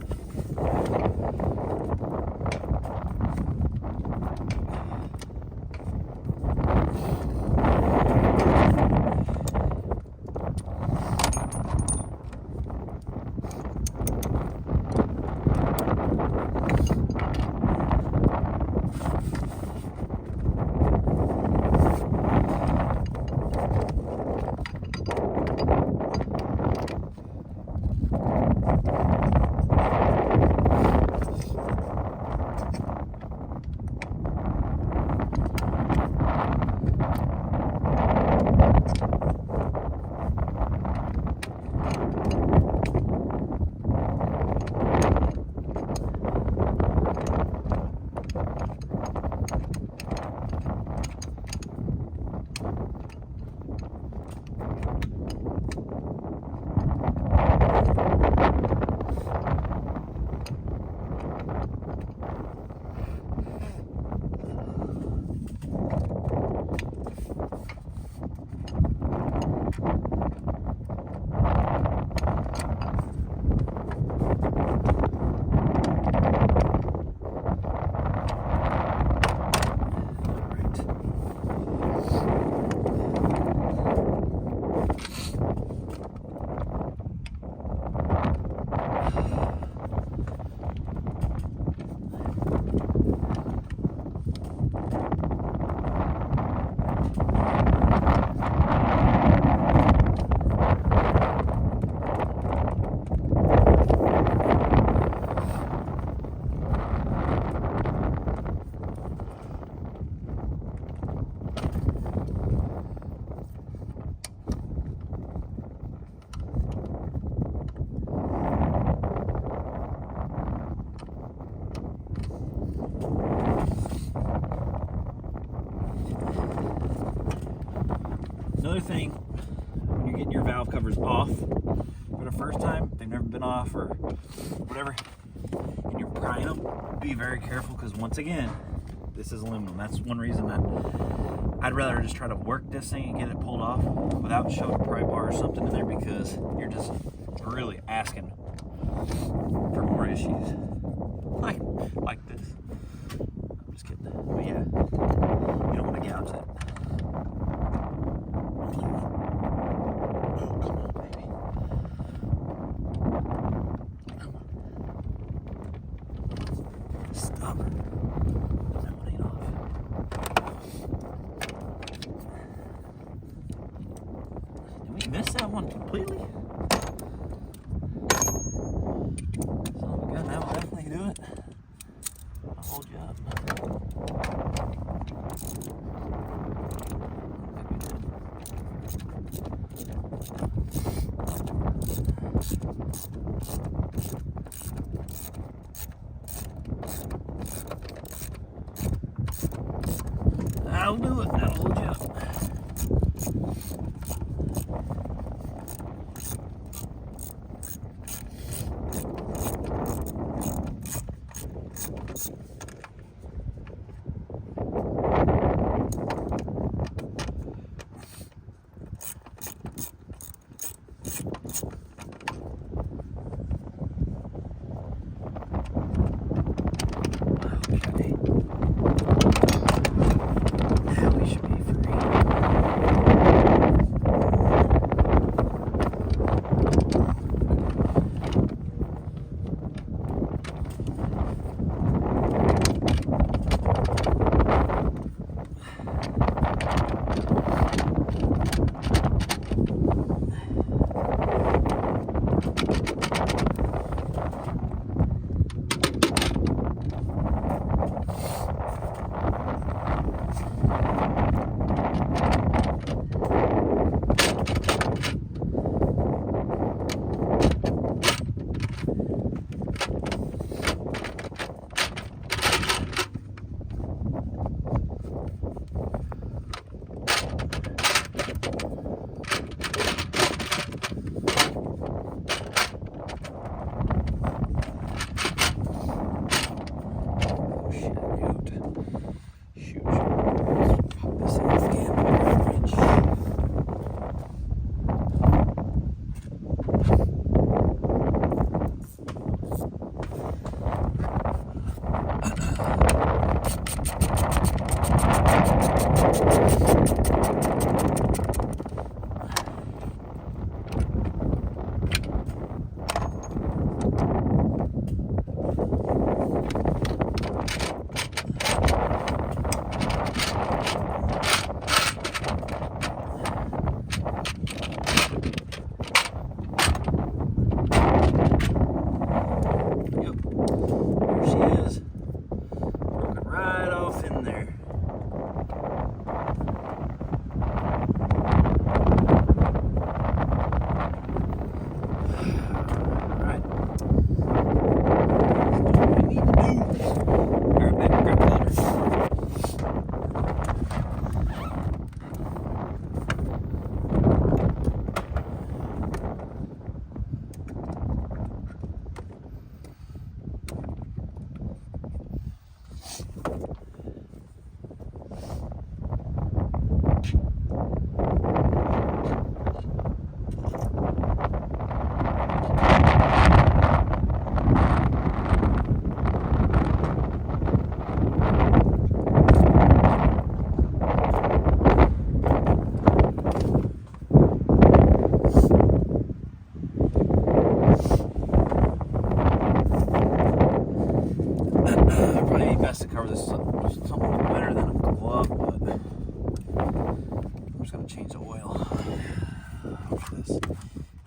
Another thing, when you're getting your valve covers off for the first time, they've never been off or whatever, and you're prying them, be very careful, because once again, this is aluminum. That's one reason that I'd rather just try to work this thing and get it pulled off without showing a pry bar or something in there, because you're just really asking for more issues. Like this. I'm just kidding. But yeah, you don't want to gouge that. Missed that one completely. Son of a gun, that will definitely do it. I'll hold you up. That'll do it. That'll hold you up. Okay. Now we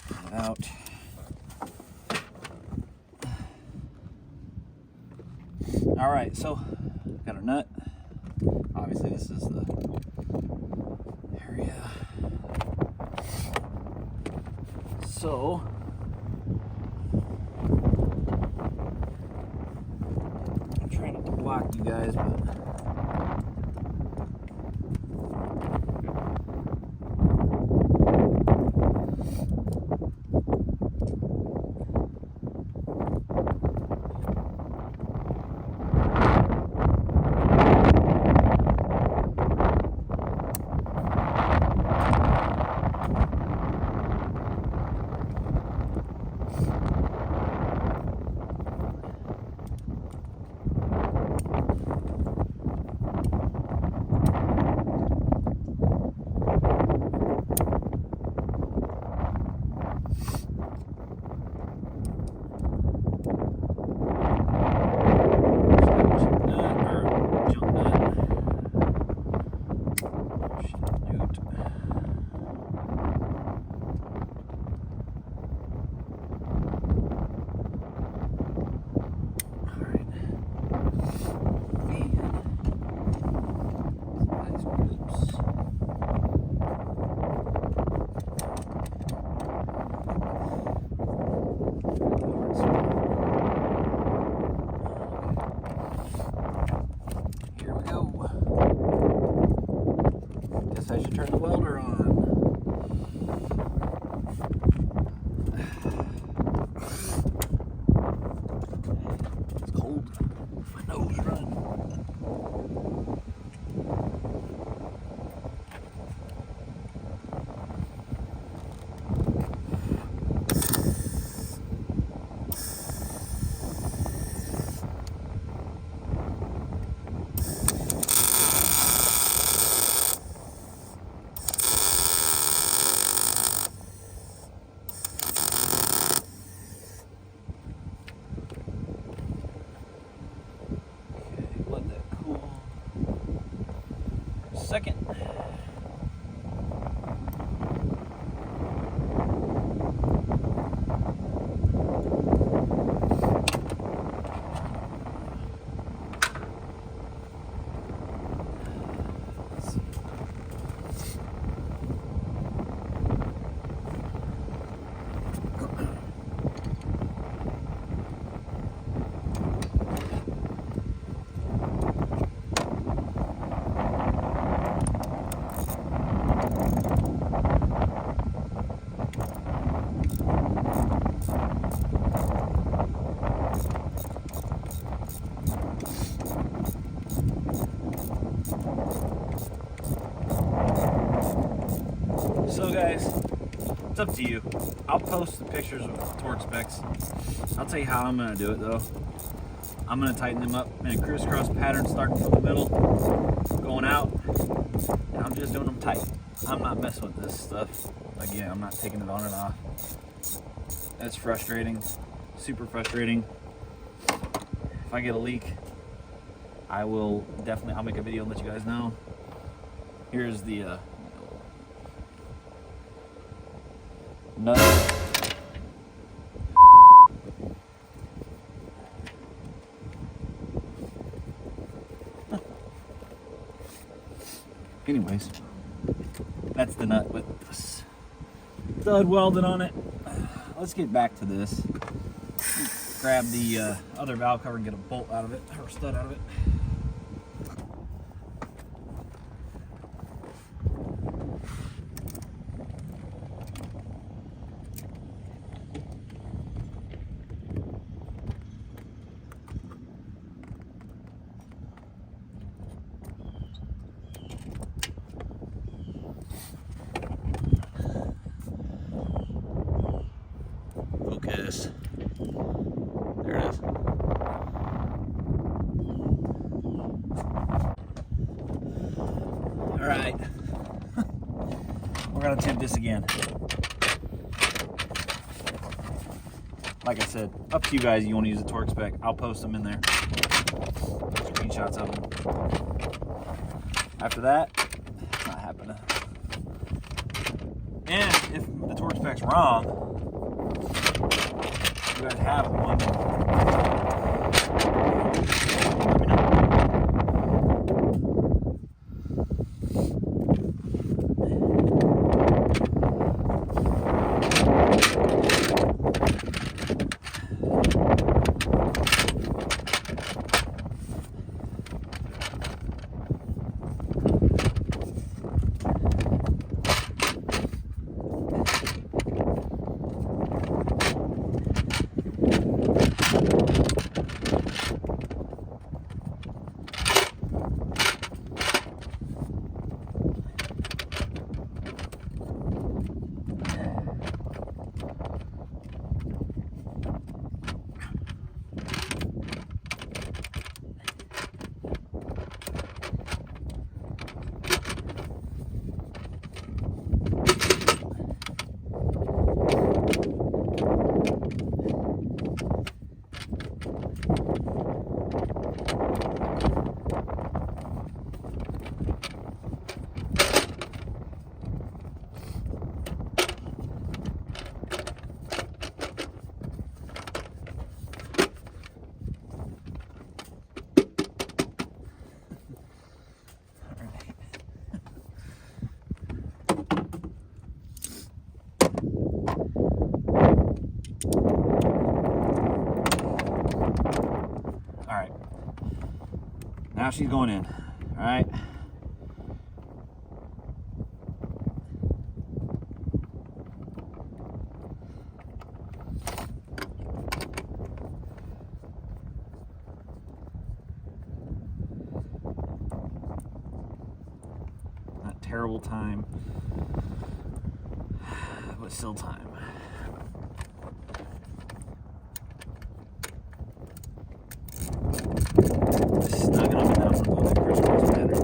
Get it out. All right, so got our nut. Obviously, this is the area. So I'm trying not to block you guys, but I should turn the welder on. It's cold. My nose running. Second. So guys, it's up to you. I'll post the pictures of torque specs. I'll tell you how I'm gonna do it though. I'm gonna tighten them up in a crisscross pattern starting from the middle, going out, and I'm just doing them tight. I'm not messing with this stuff. Again, I'm not taking it on and off. That's frustrating, super frustrating. If I get a leak, I'll make a video and let you guys know. Here's the nut. Anyways, that's the nut with this stud welded on it. Let's get back to this. Grab the other valve cover and get a bolt out of it, or a stud out of it. Focus. There it is. All right. We're gonna attempt this again. Like I said, up to you guys. You want to use the torque spec? I'll post them in there. Screenshots of them. After that, it's not happening. And if the torque spec's wrong, you guys have one, let me know. Alright, now she's going in. Alright. Not terrible time, but still time. Snug it up enough for both the crisscross pattern.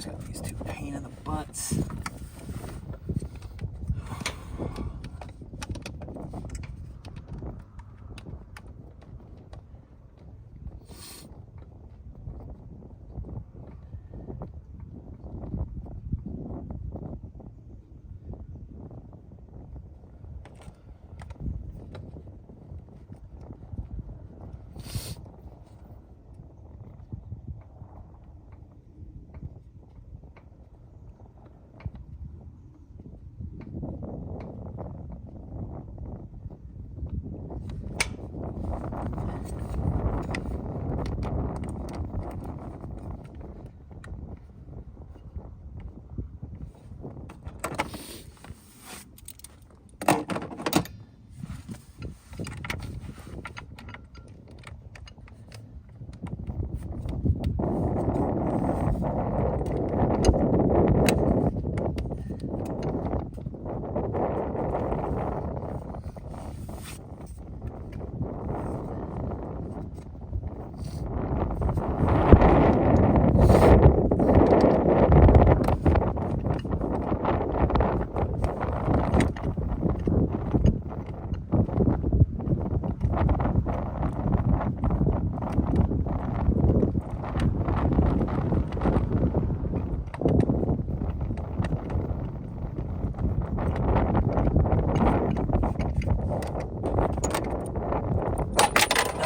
got these two pain in the butts.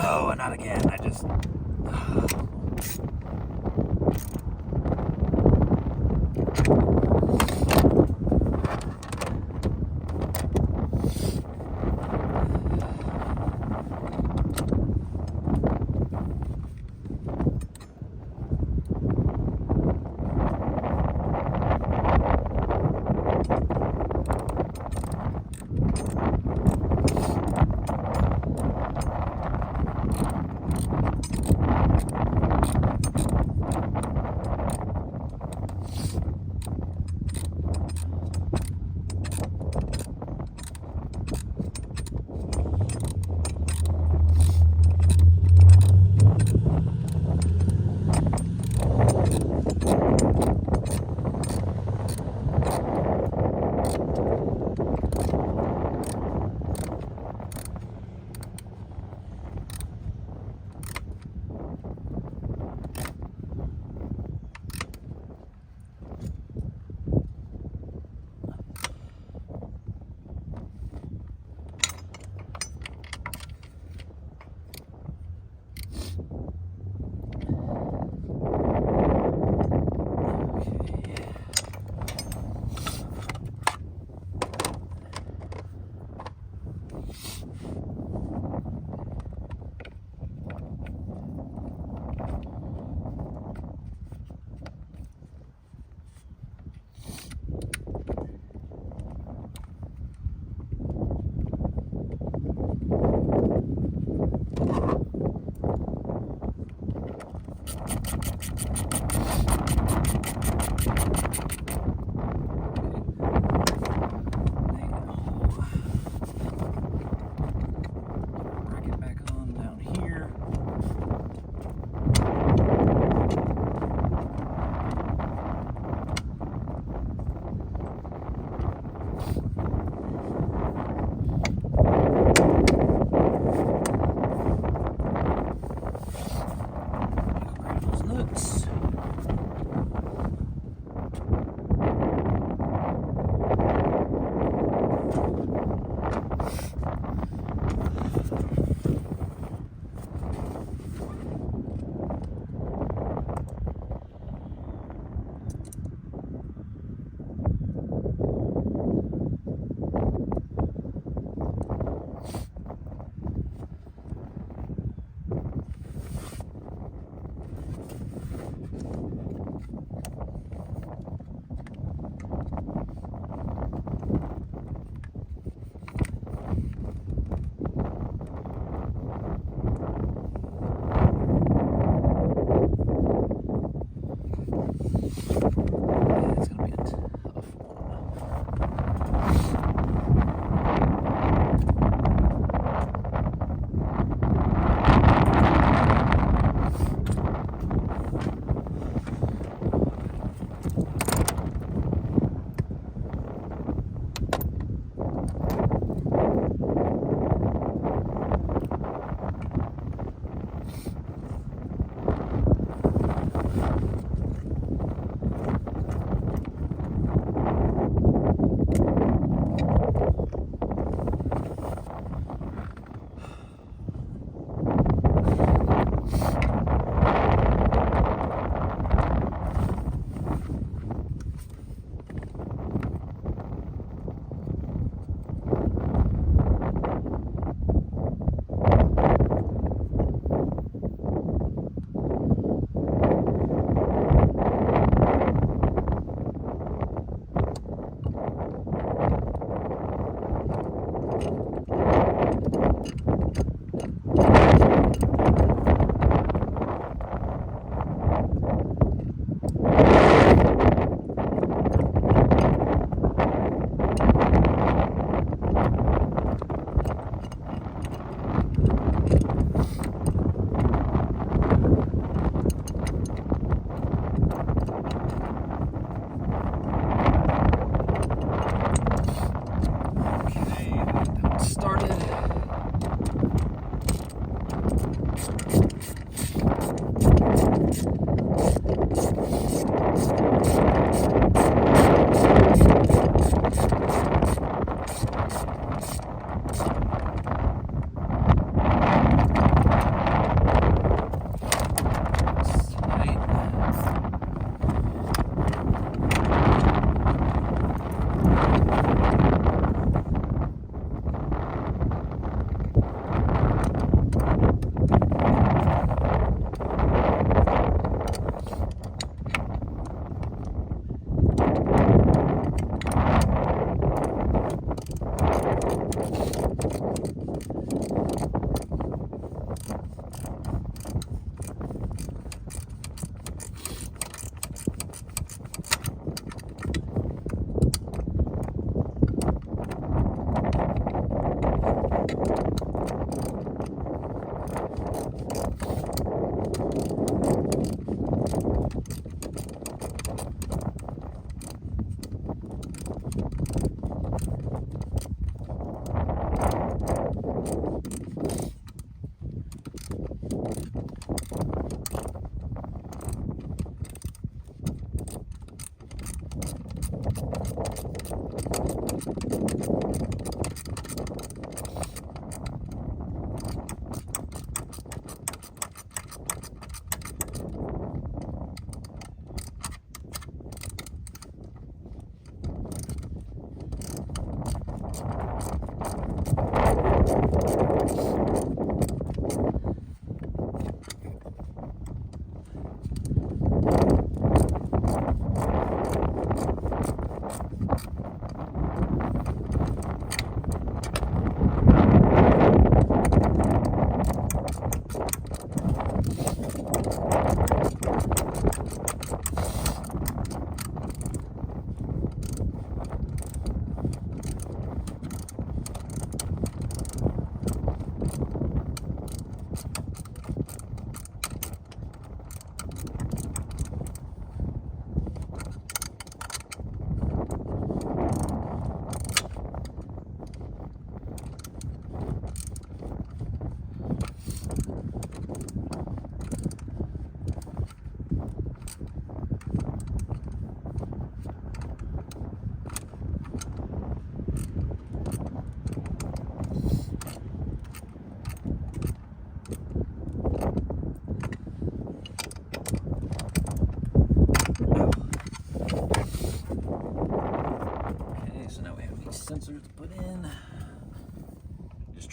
No, not again. I just...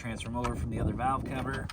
transfer them over from the other valve cover.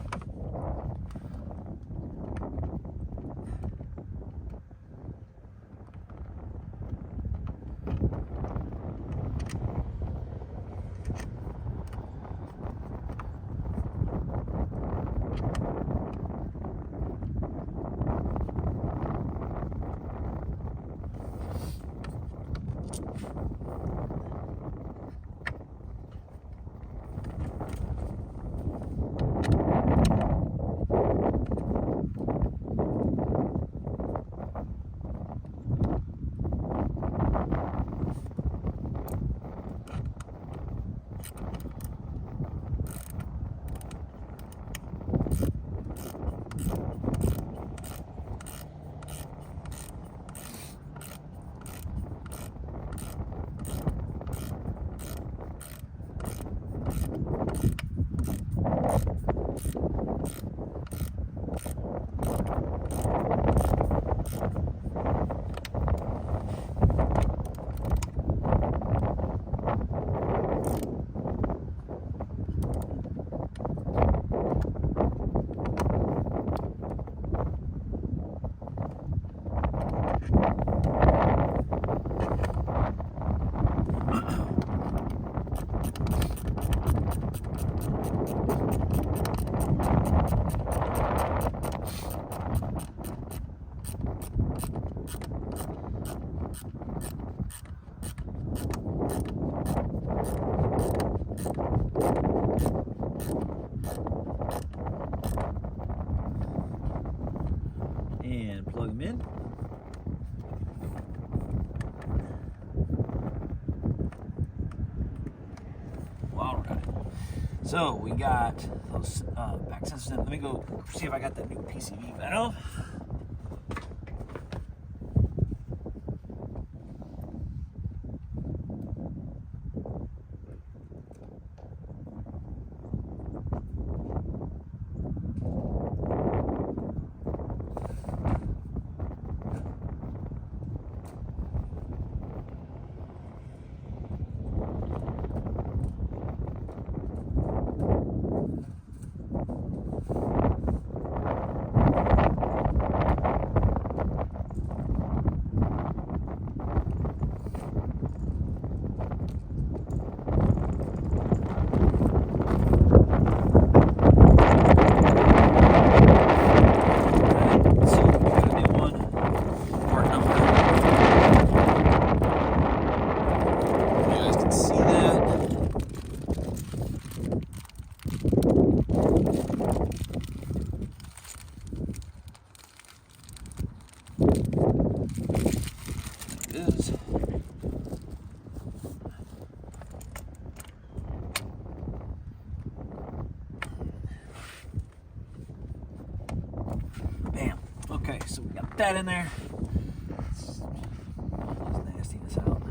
And plug them in. All right. So we got those back sensors in. Let me go see if I got that new PCV valve. Bam. Okay, so we got that in there. Let's pull this nastiness out.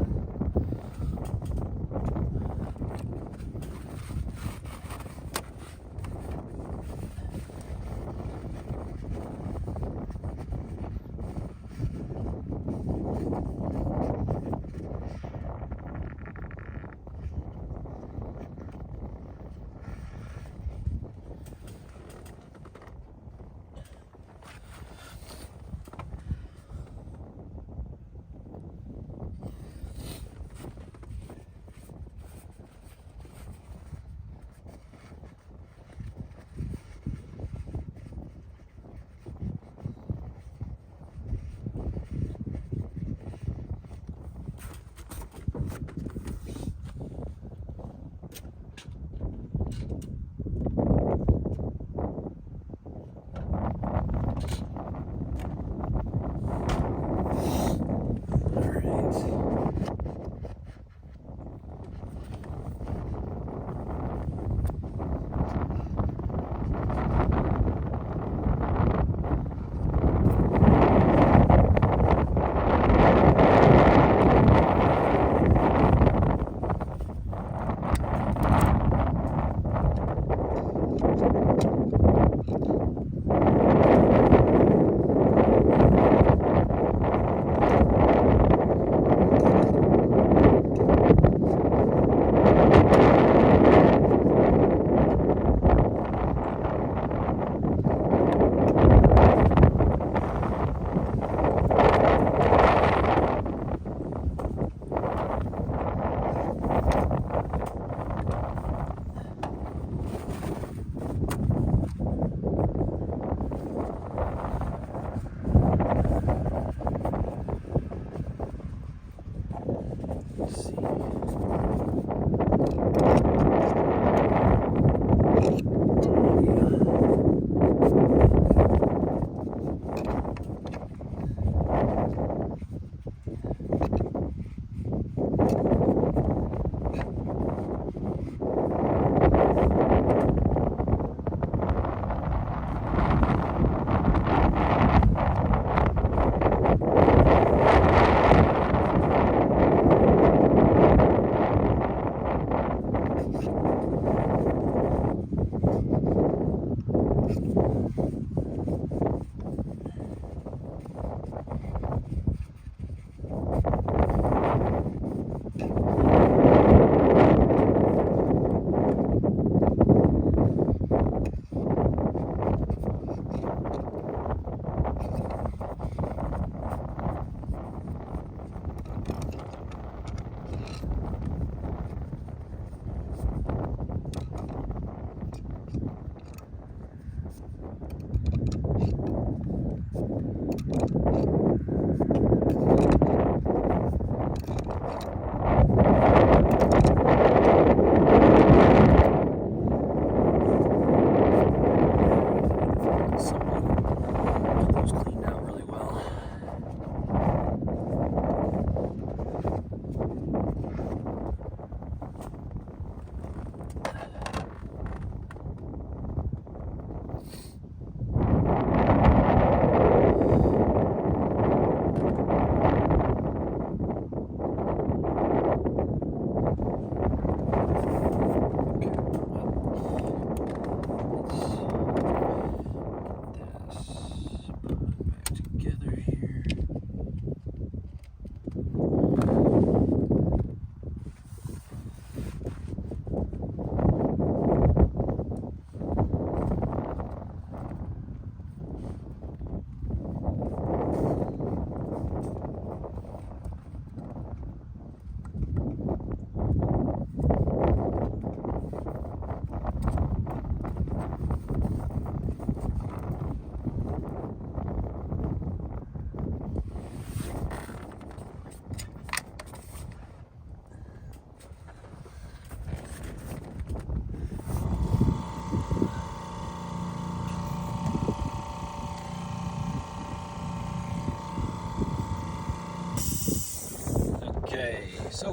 Okay, so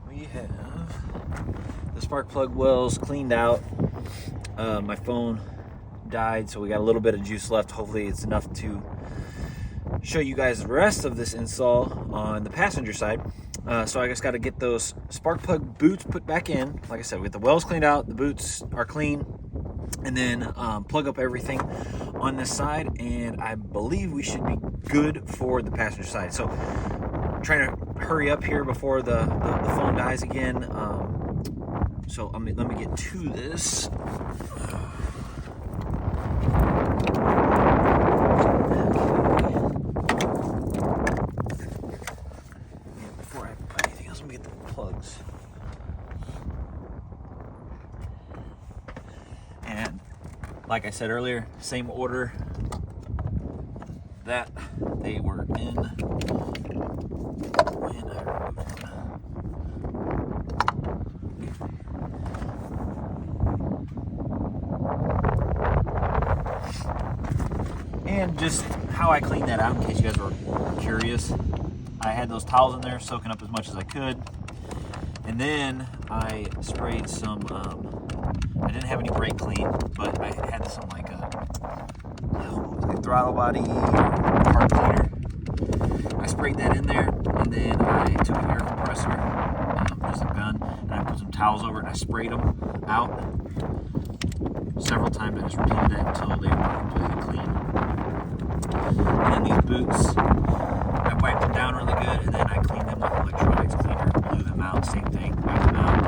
we have the spark plug wells cleaned out. My phone died, so we got a little bit of juice left. Hopefully it's enough to show you guys the rest of this install on the passenger side. So I just got to get those spark plug boots put back in. Like I said, we got the wells cleaned out, the boots are clean, and then plug up everything on this side, and I believe we should be good for the passenger side. So trying to hurry up here before the phone dies again. So let me get to this. Before I put anything else, let me get the plugs. And like I said earlier, same order that they were in when I removed them. And just how I cleaned that out, in case you guys were curious, I had those towels in there soaking up as much as I could, and then I sprayed some I didn't have any brake clean, but I had some like a throttle body part cleaner. I sprayed that in there, and then I took an air compressor, just a gun, and I put some towels over it, and I sprayed them out several times. I just repeated that until they were completely clean. And then these boots, I wiped them down really good, and then I cleaned them with electronics cleaner, blew them out, same thing, wiped them out.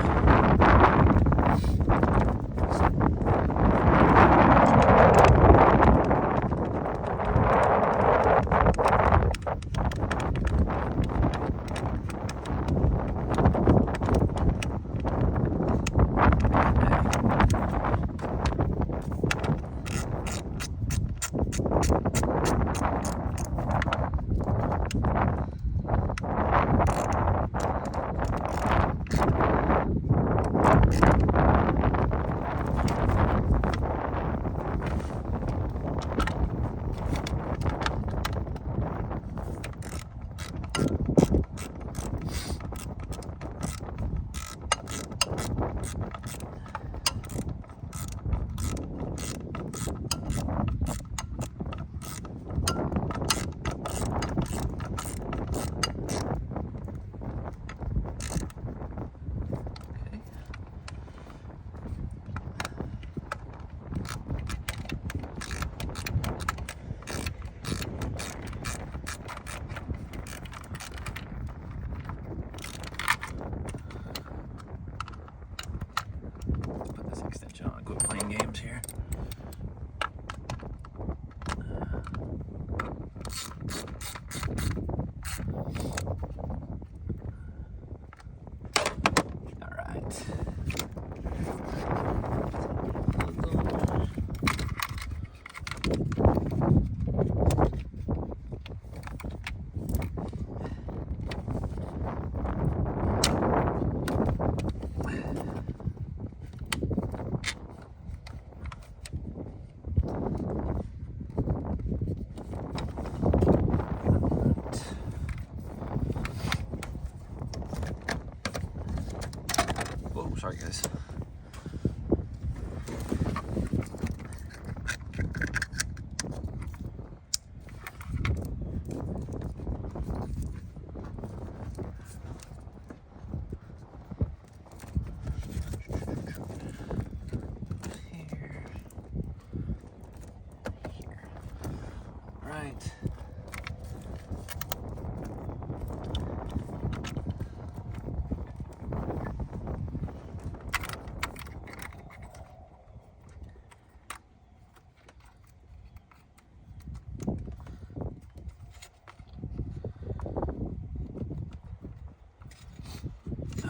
right.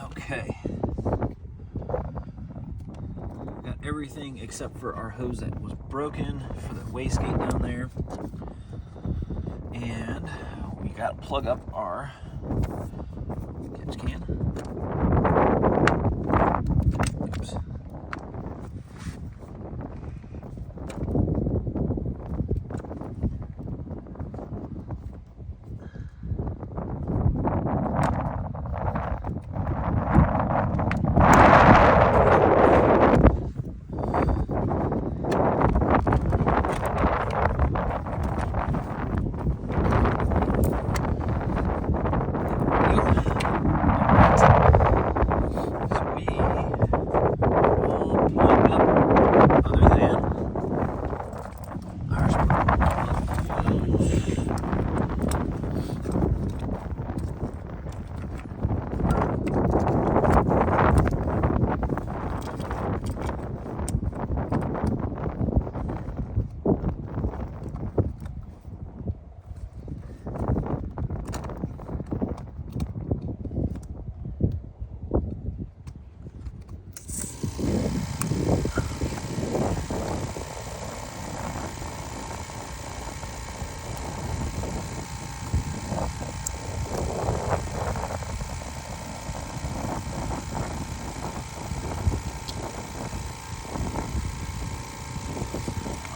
Okay. Got everything except for our hose that was broken for the wastegate down there. And we got to plug up our catch can. Oops.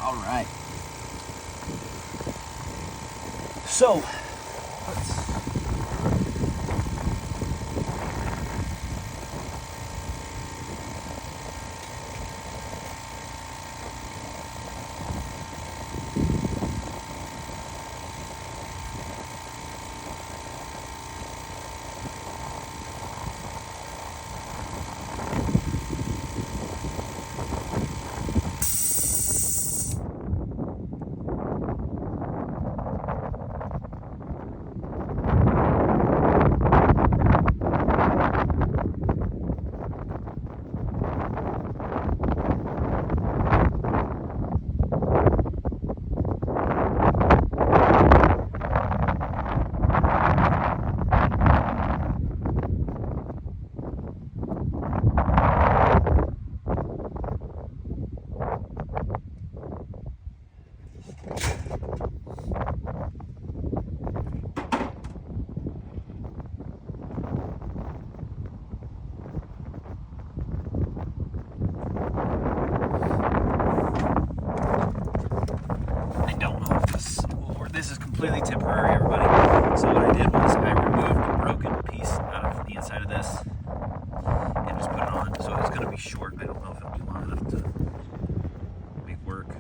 All right. So, this is completely temporary, everybody. So what I did was I removed a broken piece out of the inside of this and just put it on. So it's going to be short. I don't know if it'll be long enough to make work.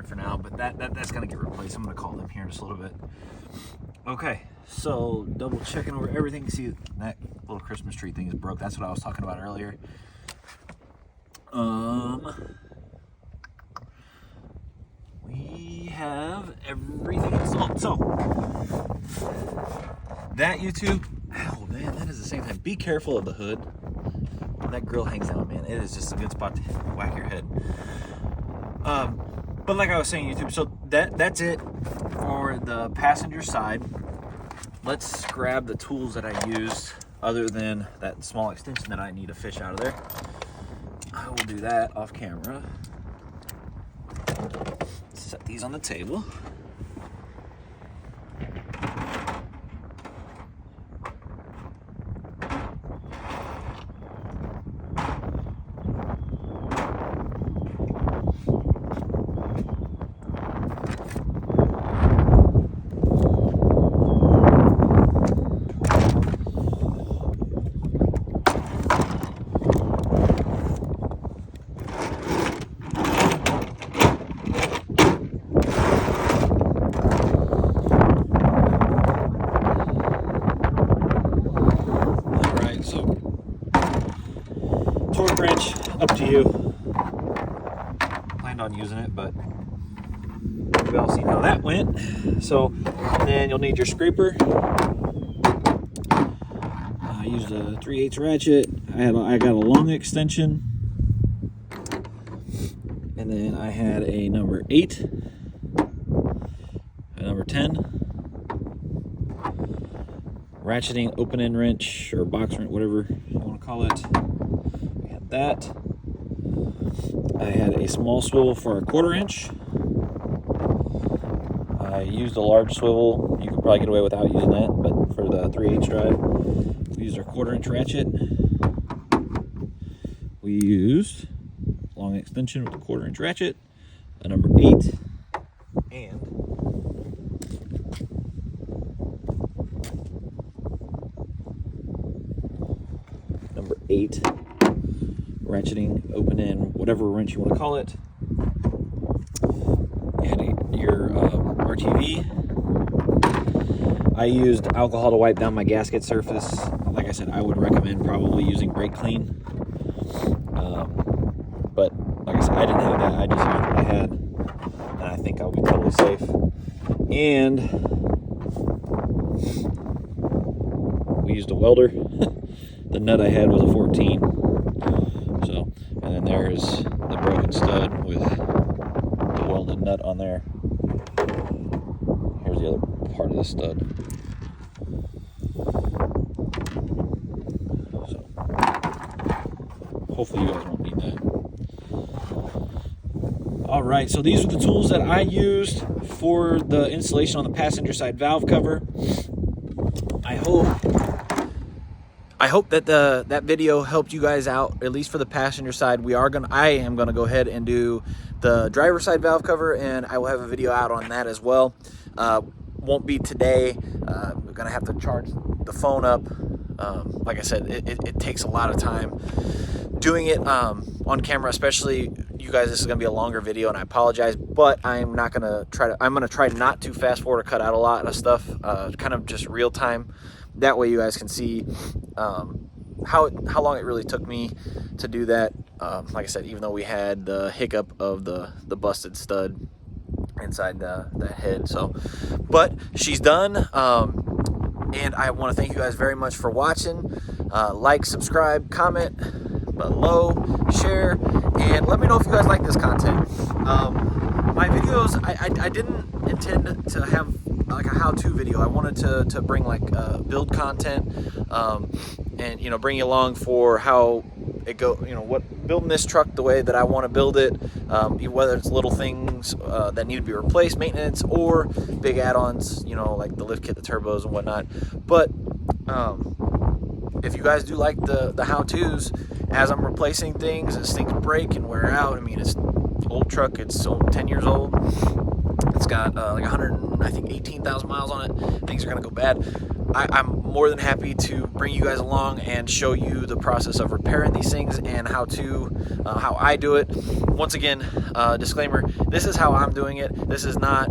For now, but that's gonna get replaced. I'm gonna call them here in just a little bit. Okay, so double checking over everything. You see that little Christmas tree thing is broke. That's what I was talking about earlier. We have everything installed. So that YouTube, oh man, that is the same thing. Be careful of the hood. When that grill hangs down, man, it is just a good spot to whack your head. But like I was saying, YouTube, so that's it for the passenger side. Let's grab the tools that I used other than that small extension that I need to fish out of there. I will do that off camera. Set these on the table. up to you. Planned on using it, but we all seen how that went. So, and then you'll need your scraper. I used a 3/8 ratchet. I got a long extension, and then I had a number 8, a number 10, ratcheting open end wrench or box wrench, whatever you want to call it. We had that. I had a small swivel for a 1/4 inch. I used a large swivel. You could probably get away without using that, but for the 3/8 drive, we used our 1/4 inch ratchet. We used long extension with a 1/4 inch ratchet, a number 8, and number 8 ratcheting open end, whatever wrench you want to call it. You had your RTV. I used alcohol to wipe down my gasket surface. Like I said, I would recommend probably using brake clean. But like I said, I didn't have that. I just used what I had, and I think I'll be totally safe. And we used a welder. The nut I had was a 14. So, and then there's the broken stud with the welded nut on there. Here's the other part of the stud. So, hopefully you guys won't need that. All right, so these are the tools that I used for the installation on the passenger side valve cover. I hope that that video helped you guys out, at least for the passenger side. I am gonna go ahead and do the driver side valve cover, and I will have a video out on that as well. Won't be today. We're gonna have to charge the phone up. Like I said, it takes a lot of time doing it on camera, especially you guys. This is gonna be a longer video, and I apologize, but I'm gonna try not to fast forward or cut out a lot of stuff, kind of just real time. That way you guys can see how long it really took me to do that. Like I said, even though we had the hiccup of the busted stud inside the head. So, but she's done. And I want to thank you guys very much for watching. Like, subscribe, comment below, share, and let me know if you guys like this content. My videos, I didn't intend to have like a how-to video. I wanted to bring like build content, and bring you along for how it go. What building this truck the way that I want to build it. Whether it's little things that need to be replaced, maintenance, or big add-ons. Like the lift kit, the turbos, and whatnot. But if you guys do like the how-tos, as I'm replacing things, as things break and wear out. I mean, it's an old truck. It's 10 years old. It's got like 18,000 miles on it. Things are gonna go bad. I'm more than happy to bring you guys along and show you the process of repairing these things and how I do it. Once again, disclaimer: this is how I'm doing it. This is not,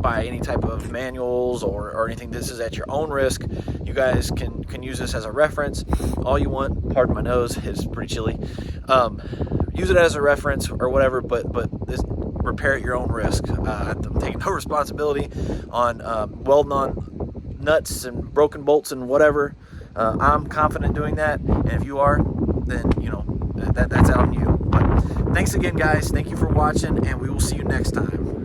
by any type of manuals or anything. This is at your own risk. You guys can use this as a reference all you want. Pardon my nose; it's pretty chilly. Use it as a reference or whatever, but this, repair at your own risk. I'm taking no responsibility on welding on nuts and broken bolts and whatever. I'm confident doing that, and if you are, then that's on you. But thanks again, guys. Thank you for watching, and we will see you next time.